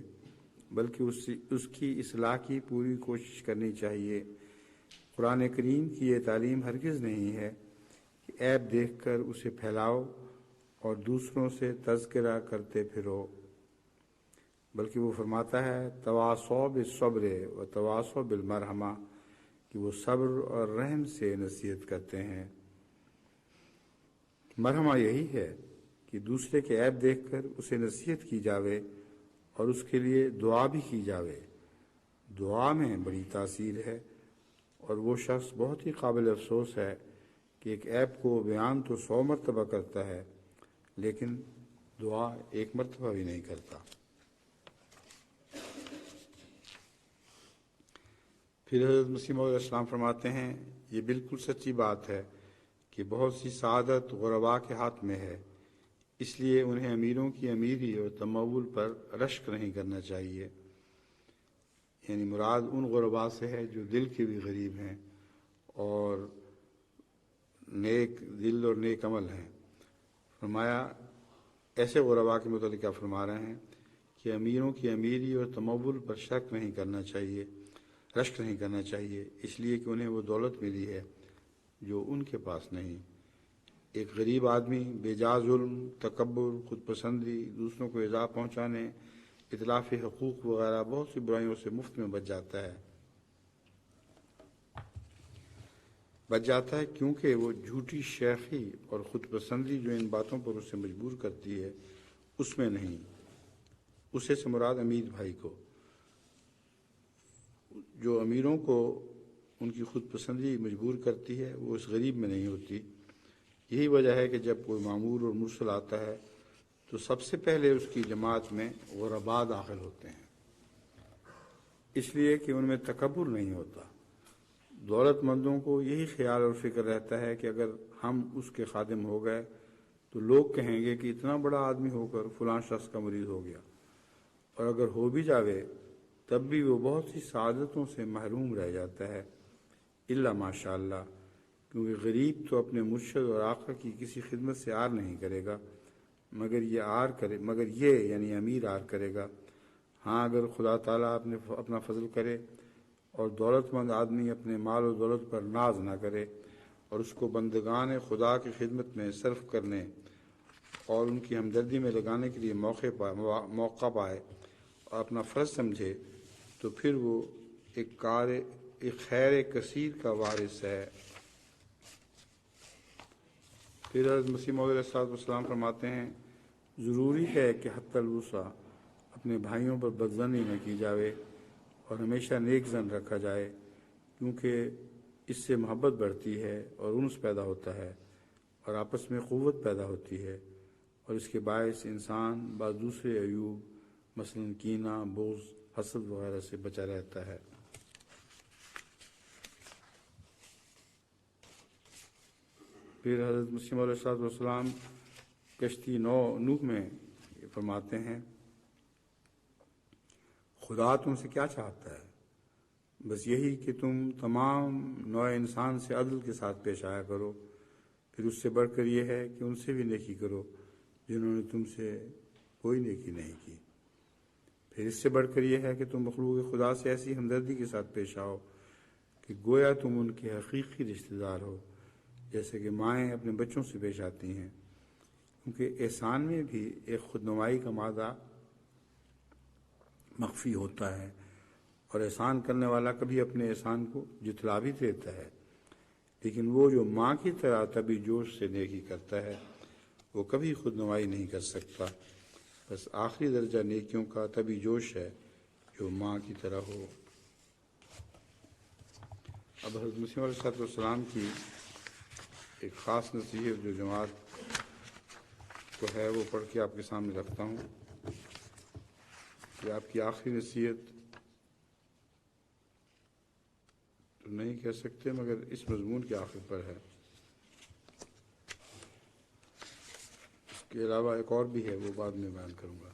بلکہ اس کی اصلاح کی پوری کوشش کرنی چاہیے۔ قرآن کریم کی یہ تعلیم ہرگز نہیں ہے کہ عیب دیکھ کر اسے پھیلاؤ اور دوسروں سے تذکرہ کرتے پھرو، بلکہ وہ فرماتا ہے تواصوا بالصبر و تواصوا بالمرحمہ، کہ وہ صبر اور رحم سے نصیحت کرتے ہیں۔ مرحمہ یہی ہے کہ دوسرے کے عیب دیکھ کر اسے نصیحت کی جاوے اور اس کے لیے دعا بھی کی جاوے۔ دعا میں بڑی تاثیر ہے، اور وہ شخص بہت ہی قابل افسوس ہے کہ ایک عیب کو بیان تو 100 مرتبہ کرتا ہے لیکن دعا 1 مرتبہ بھی نہیں کرتا۔ پھر حضرت مسیح علیہ السلام فرماتے ہیں، یہ بالکل سچی بات ہے کہ بہت سی سعادت غرباء کے ہاتھ میں ہے، اس لیے انہیں امیروں کی امیری اور تمول پر رشک نہیں کرنا چاہیے۔ یعنی مراد ان غرباء سے ہے جو دل کے بھی غریب ہیں اور نیک دل اور نیک عمل ہیں۔ فرمایا ایسے غرباء کے متعلق کیا فرما رہے ہیں کہ امیروں کی امیری اور تمول پر رشک نہیں کرنا چاہیے، اس لیے کہ انہیں وہ دولت ملی ہے جو ان کے پاس نہیں۔ ایک غریب آدمی بے جا ظلم، تکبر، خود پسندی، دوسروں کو ایذا پہنچانے، اتلاف حقوق وغیرہ بہت سی برائیوں سے مفت میں بچ جاتا ہے کیونکہ وہ جھوٹی شیخی اور خود پسندی جو ان باتوں پر اسے مجبور کرتی ہے اس میں نہیں۔ اسے سے مراد امیر بھائی کو، جو امیروں کو ان کی خود پسندی مجبور کرتی ہے وہ اس غریب میں نہیں ہوتی۔ یہی وجہ ہے کہ جب کوئی مامور اور مرسل آتا ہے تو سب سے پہلے اس کی جماعت میں غرباء داخل ہوتے ہیں، اس لیے کہ ان میں تکبر نہیں ہوتا۔ دولت مندوں کو یہی خیال اور فکر رہتا ہے کہ اگر ہم اس کے خادم ہو گئے تو لوگ کہیں گے کہ اتنا بڑا آدمی ہو کر فلاں شخص کا مریض ہو گیا، اور اگر ہو بھی جاوے تب بھی وہ بہت سی سعادتوں سے محروم رہ جاتا ہے، الا ماشاء اللہ، کیونکہ غریب تو اپنے مرشد اور آقا کی کسی خدمت سے عار نہیں کرے گا، مگر یہ یعنی امیر عار کرے گا۔ ہاں اگر خدا تعالیٰ اپنا فضل کرے اور دولت مند آدمی اپنے مال و دولت پر ناز نہ کرے اور اس کو بندگان خدا کی خدمت میں صرف کرنے اور ان کی ہمدردی میں لگانے کے لیے موقع پائے اور اپنا فرض سمجھے، تو پھر وہ ایک خیر کثیر کا وارث ہے۔ پھر حضرت مسیح موعود علیہ السلام فرماتے ہیں، ضروری ہے کہ حتی الوسع اپنے بھائیوں پر بدظنی نہ کی جاوے اور ہمیشہ نیک زن رکھا جائے، کیونکہ اس سے محبت بڑھتی ہے اور انس پیدا ہوتا ہے اور آپس میں قوت پیدا ہوتی ہے، اور اس کے باعث انسان بعض دوسرے عیوب مثلاً کینہ، بغض، حسد وغیرہ سے بچا رہتا ہے۔ پھر حضرت مسیح علیہ السلام کشتی نوح میں فرماتے ہیں، خدا تم سے کیا چاہتا ہے؟ بس یہی کہ تم تمام نوع انسان سے عدل کے ساتھ پیش آیا کرو، پھر اس سے بڑھ کر یہ ہے کہ ان سے بھی نیکی کرو جنہوں نے تم سے کوئی نیکی نہیں کی، پھر اس سے بڑھ کر یہ ہے کہ تم مخلوق خدا سے ایسی ہمدردی کے ساتھ پیش آؤ کہ گویا تم ان کے حقیقی رشتہ دار ہو، جیسے کہ مائیں اپنے بچوں سے پیش آتی ہیں، کیونکہ احسان میں بھی ایک خودنمائی کا مادہ مخفی ہوتا ہے، اور احسان کرنے والا کبھی اپنے احسان کو جتلا بھی دیتا ہے، لیکن وہ جو ماں کی طرح تبھی جوش سے نیکی کرتا ہے وہ کبھی خودنمائی نہیں کر سکتا۔ بس آخری درجہ نیکیوں کا تبھی جوش ہے جو ماں کی طرح ہو۔ اب حضرت مسیح علیہ السلام کی ایک خاص نصیحت جو جماعت کو ہے وہ پڑھ کے آپ کے سامنے رکھتا ہوں، کہ آپ کی آخری نصیحت تو نہیں کہہ سکتے مگر اس مضمون کے آخر پر ہے، اس کے علاوہ ایک اور بھی ہے وہ بعد میں بیان کروں گا۔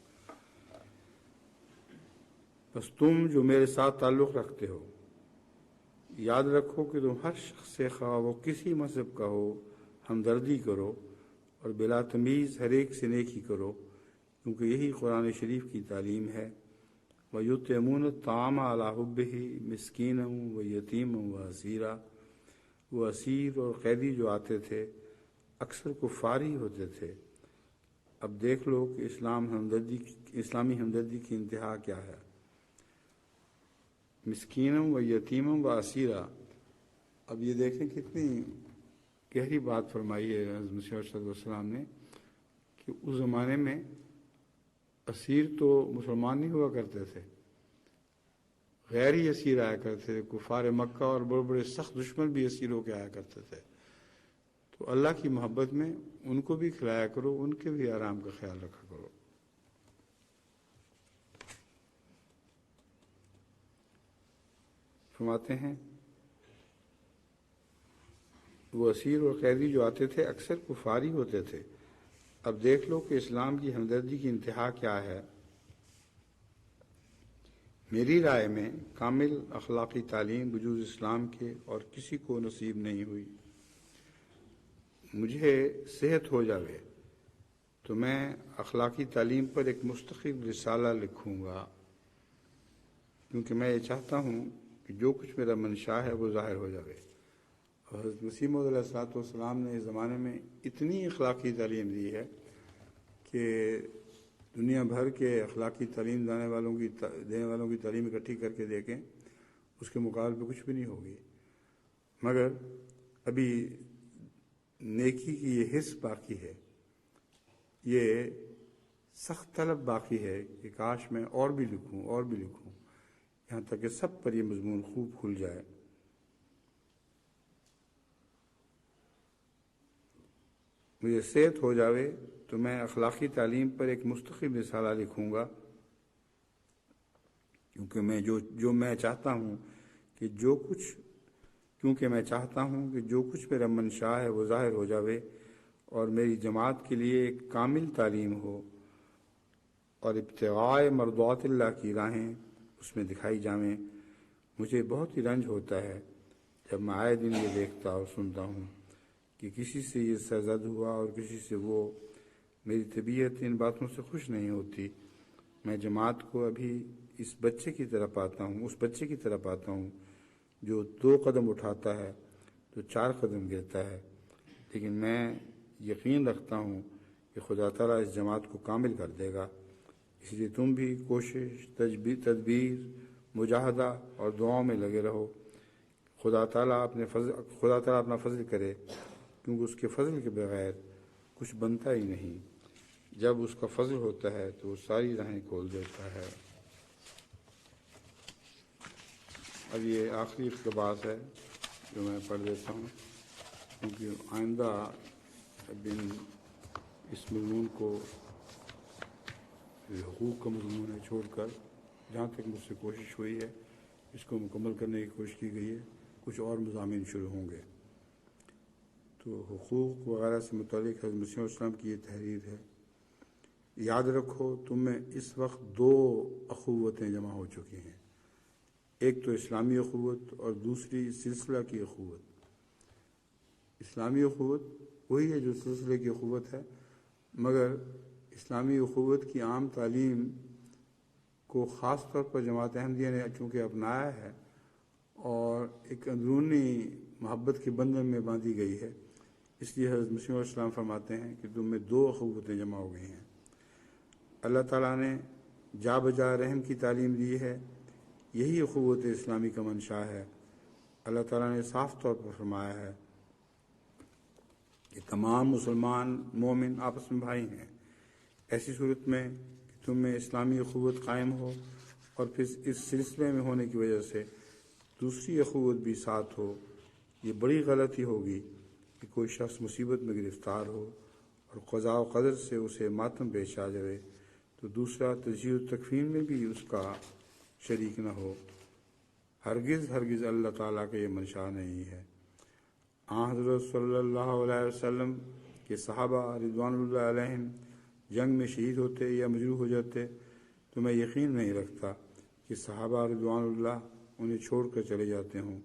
بس تم جو میرے ساتھ تعلق رکھتے ہو، یاد رکھو کہ تم ہر شخص سے خواہ وہ کسی مذہب کا ہو ہمدردی کرو اور بلا تمیز ہر ایک سے نیکی کرو، کیونکہ یہی قرآن شریف کی تعلیم ہے۔ وَيُطْعِمُونَ الطَّعَامَ عَلَىٰ حُبِّهِ مِسْكِینًا وَیَتِیمًا وَاسِیرًا، وہ اسیر اور قیدی جو آتے تھے اکثر کفار ہی ہوتے تھے۔ اب دیکھ لو کہ اسلامی ہمدردی کی انتہا کیا ہے۔ مسکینم و یتیمم و اسیرا، اب یہ دیکھیں کتنی گہری بات فرمائی ہے حضرت مسیح علیہ السلام نے، کہ اس زمانے میں اسیر تو مسلمان نہیں ہوا کرتے تھے، غیر ہی اسیر آیا کرتے تھے، کفار مکہ اور بڑے بڑے سخت دشمن بھی اسیر ہو کے آیا کرتے تھے۔ تو اللہ کی محبت میں ان کو بھی کھلایا کرو، ان کے بھی آرام کا خیال رکھا کرو۔ فرماتے ہیں وہ اسیر اور قیدی جو آتے تھے اکثر کفاری ہوتے تھے۔ اب دیکھ لو کہ اسلام کی ہمدردی کی انتہا کیا ہے۔ میری رائے میں کامل اخلاقی تعلیم بجوز اسلام کے اور کسی کو نصیب نہیں ہوئی۔ مجھے صحت ہو جاوے تو میں اخلاقی تعلیم پر ایک مستقل رسالہ لکھوں گا، کیونکہ میں یہ چاہتا ہوں کہ جو کچھ میرا منشا ہے وہ ظاہر ہو جاوے۔ اور حضرت مسیح موعود علیہ السلام نے اس زمانے میں اتنی اخلاقی تعلیم دی ہے کہ دنیا بھر کے اخلاقی تعلیم دینے والوں کی تعلیم اکٹھی کر کے دیکھیں، اس کے مقابلے پہ کچھ بھی نہیں ہوگی، مگر ابھی نیکی کی یہ حس باقی ہے، یہ سخت طلب باقی ہے کہ کاش میں اور بھی لکھوں، یہاں تک کہ سب پر یہ مضمون خوب کھل جائے۔ مجھے صحت ہو جاوے تو میں اخلاقی تعلیم پر ایک مستقل رسالہ لکھوں گا، کیونکہ میں چاہتا ہوں کہ جو کچھ میرا منشا ہے وہ ظاہر ہو جاوے اور میری جماعت کے لیے ایک کامل تعلیم ہو اور ابتغاء مرضات اللہ کی راہیں اس میں دکھائی جائیں۔ مجھے بہت ہی رنج ہوتا ہے جب میں آئے دن یہ دیکھتا اور سنتا ہوں کہ کسی سے یہ سرزد ہوا اور کسی سے وہ۔ میری طبیعت ان باتوں سے خوش نہیں ہوتی۔ میں جماعت کو ابھی اس بچے کی طرح پاتا ہوں جو 2 قدم اٹھاتا ہے تو 4 قدم گرتا ہے، لیکن میں یقین رکھتا ہوں کہ خدا تعالیٰ اس جماعت کو کامل کر دے گا۔ اس لیے تم بھی کوشش، تدبیر، مجاہدہ اور دعاؤں میں لگے رہو۔ خدا تعالیٰ اپنا فضل کرے، کیونکہ اس کے فضل کے بغیر کچھ بنتا ہی نہیں۔ جب اس کا فضل ہوتا ہے تو وہ ساری راہیں کھول دیتا ہے۔ اب یہ آخری اقتباس ہے جو میں پڑھ دیتا ہوں، کیونکہ آئندہ دن اس مضمون کو، حقوق کا مضمون ہے، چھوڑ کر جہاں تک مجھ سے کوشش ہوئی ہے اس کو مکمل کرنے کی کوشش کی گئی ہے، کچھ اور مضامین شروع ہوں گے۔ تو حقوق وغیرہ سے متعلق حضرت مسیح علیہ السلام کی یہ تحریر ہے: یاد رکھو تم میں اس وقت دو اخوتیں جمع ہو چکی ہیں، ایک تو اسلامی اخوت اور دوسری سلسلہ کی اخوت۔ اسلامی اخوت وہی ہے جو سلسلے کی اخوت ہے، مگر اسلامی اخوت کی عام تعلیم کو خاص طور پر جماعت احمدیہ نے چونکہ اپنایا ہے اور ایک اندرونی محبت کے بندھن میں باندھی گئی ہے، اس لیے حضرت مسیح علیہ السلام فرماتے ہیں کہ تم میں دو اخوتیں جمع ہو گئی ہیں۔ اللہ تعالیٰ نے جا بجا رحم کی تعلیم دی ہے، یہی اخوت اسلامی کا منشا ہے۔ اللہ تعالیٰ نے صاف طور پر فرمایا ہے کہ تمام مسلمان مومن آپس میں بھائی ہیں۔ ایسی صورت میں کہ تم میں اسلامی اخوت قائم ہو اور پھر اس سلسلے میں ہونے کی وجہ سے دوسری اخوت بھی ساتھ ہو، یہ بڑی غلطی ہوگی کہ کوئی شخص مصیبت میں گرفتار ہو اور قضاء و قدر سے اسے ماتم پیش آ جائے تو دوسرا تجہیز و تکفین میں بھی اس کا شریک نہ ہو۔ ہرگز ہرگز اللہ تعالیٰ کا یہ منشا نہیں ہے۔ حضرت صلی اللہ علیہ وسلم کے صحابہ رضوان اللہ علیہم جنگ میں شہید ہوتے یا مجروح ہو جاتے تو میں یقین نہیں رکھتا کہ صحابہ رضوان اللہ انہیں چھوڑ کر چلے جاتے ہوں،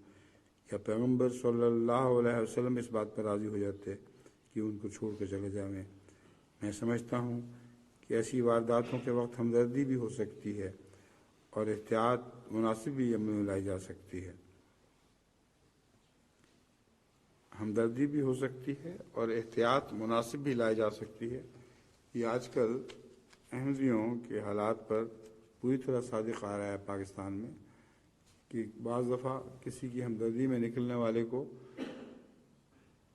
یا پیغمبر صلی اللہ علیہ وسلم اس بات پر راضی ہو جاتے کہ ان کو چھوڑ کر چلے جائیں۔ میں سمجھتا ہوں کہ ایسی وارداتوں کے وقت ہمدردی بھی ہو سکتی ہے اور احتیاط مناسب بھی عمل میں لائی جا سکتی ہے۔ ہمدردی بھی ہو سکتی ہے اور احتیاط مناسب بھی لائی جا سکتی ہے۔ یہ آج کل احمدیوں کے حالات پر پوری طرح صادق آ رہا ہے پاکستان میں کہ بعض دفعہ کسی کی ہمدردی میں نکلنے والے کو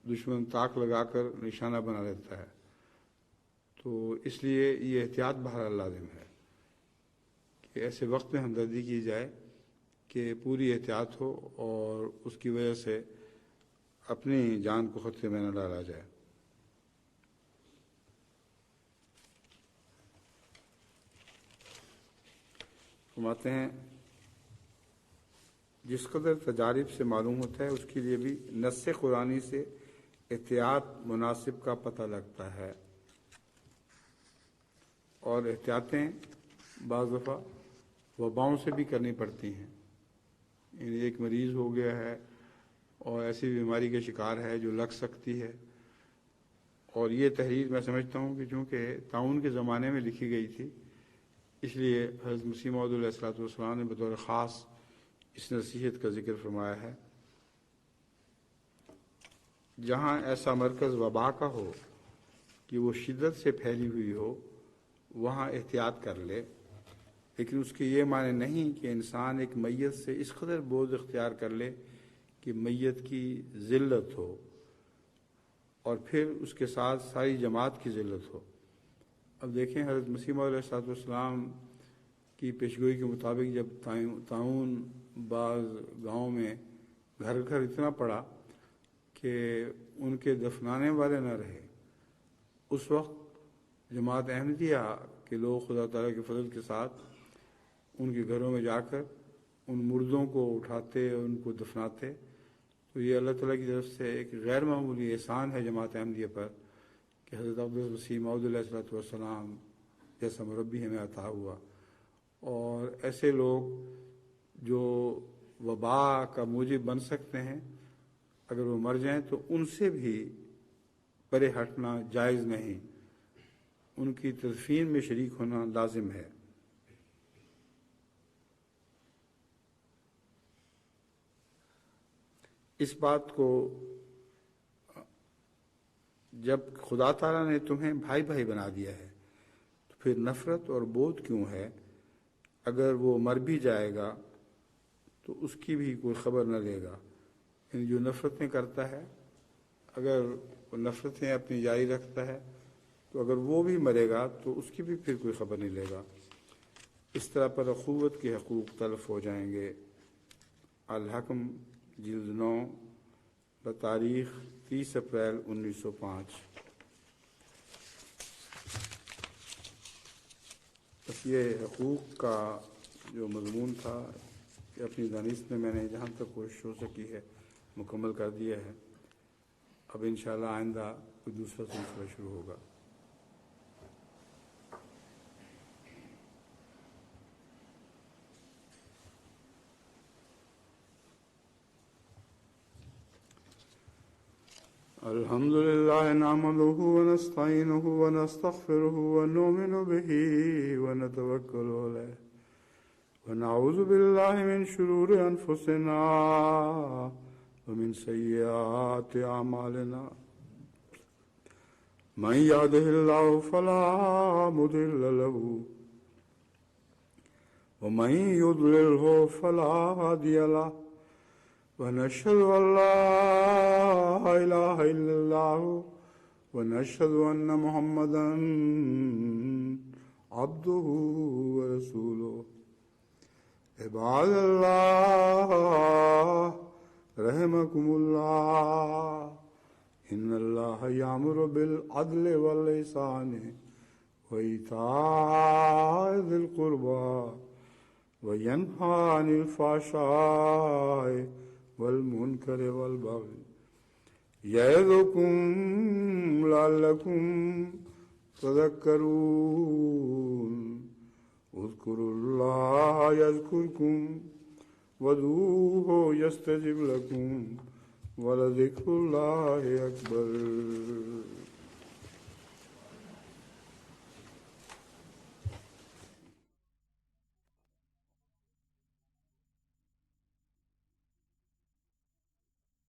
دشمن طاق لگا کر نشانہ بنا لیتا ہے۔ تو اس لیے یہ احتیاط بہرحال لازم ہے کہ ایسے وقت میں ہمدردی کی جائے کہ پوری احتیاط ہو اور اس کی وجہ سے اپنی جان کو خطرے میں نہ ڈالا جائے۔ فرماتے ہیں جس قدر تجارب سے معلوم ہوتا ہے اس کے لیے بھی نص قرآنی سے احتیاط مناسب کا پتہ لگتا ہے، اور احتیاطیں بعض دفعہ وباؤں سے بھی کرنی پڑتی ہیں۔ یعنی ایک مریض ہو گیا ہے اور ایسی بیماری کا شکار ہے جو لگ سکتی ہے، اور یہ تحریر میں سمجھتا ہوں کہ چونکہ طاعون کے زمانے میں لکھی گئی تھی اس لیے حضرت مسیح موعود علیہ الصلوۃ والسلام نے بطور خاص اس نصیحت کا ذکر فرمایا ہے: جہاں ایسا مرکز وبا کا ہو کہ وہ شدت سے پھیلی ہوئی ہو وہاں احتیاط کر لے، لیکن اس کے یہ معنی نہیں کہ انسان ایک میت سے اس قدر بوجھ اختیار کر لے کہ میت کی ذلت ہو اور پھر اس کے ساتھ ساری جماعت کی ذلت ہو۔ اب دیکھیں حضرت مسیح موعود علیہ الصلوۃ والسلام کی پیشگوئی کے مطابق جب طاعون بعض گاؤں میں گھر گھر اتنا پڑا کہ ان کے دفنانے والے نہ رہے، اس وقت جماعت احمدیہ کے لوگ خدا تعالیٰ کے فضل کے ساتھ ان کے گھروں میں جا کر ان مردوں کو اٹھاتے اور ان کو دفناتے۔ تو یہ اللہ تعالیٰ کی طرف سے ایک غیر معمولی احسان ہے جماعت احمدیہ پر کہ حضرت عبدالعزیز مسیح موعود علیہ الصلوۃ والسلام جیسا مربی ہمیں عطا ہوا، اور ایسے لوگ جو وبا کا موجب بن سکتے ہیں اگر وہ مر جائیں تو ان سے بھی پرے ہٹنا جائز نہیں، ان کی تدفین میں شریک ہونا لازم ہے۔ اس بات کو جب خدا تعالیٰ نے تمہیں بھائی بھائی بنا دیا ہے تو پھر نفرت اور بودھ کیوں ہے؟ اگر وہ مر بھی جائے گا تو اس کی بھی کوئی خبر نہ لے گا۔ یعنی جو نفرتیں کرتا ہے اگر وہ نفرتیں اپنی جاری رکھتا ہے تو اگر وہ بھی مرے گا تو اس کی بھی پھر کوئی خبر نہیں لے گا۔ اس طرح پر اخوت کے حقوق تلف ہو جائیں گے۔ الحکم جلد 9 بتاریخ 30 اپریل 1905۔ بس یہ حقوق کا جو مضمون تھا کہ اپنی دانش میں نے جہاں تک کوشش ہو سکی ہے مکمل کر دیا ہے۔ اب انشاءاللہ آئندہ کوئی دوسرا سلسلہ شروع ہوگا۔ الحمد لله نحمده ونستعينه ونستغفره ونؤمن به ونتوكل عليه ونعوذ بالله من شرور أنفسنا ومن سيئات أعمالنا من يهده الله فلا مضل له ومن يضلله فلا هادي له ونشهد أن لا إله إلا الله ونشهد أن محمدا عبده ورسوله عباد الله رحمكم الله إن الله يأمر بالعدل والإحسان وإيتاء ذي القربى وينهى عن الفحشاء والمنكر والبغي يعظكم لعلكم تذكرون اذكروا الله يذكركم وادعوه يستجب لكم ولذكر الله أكبر۔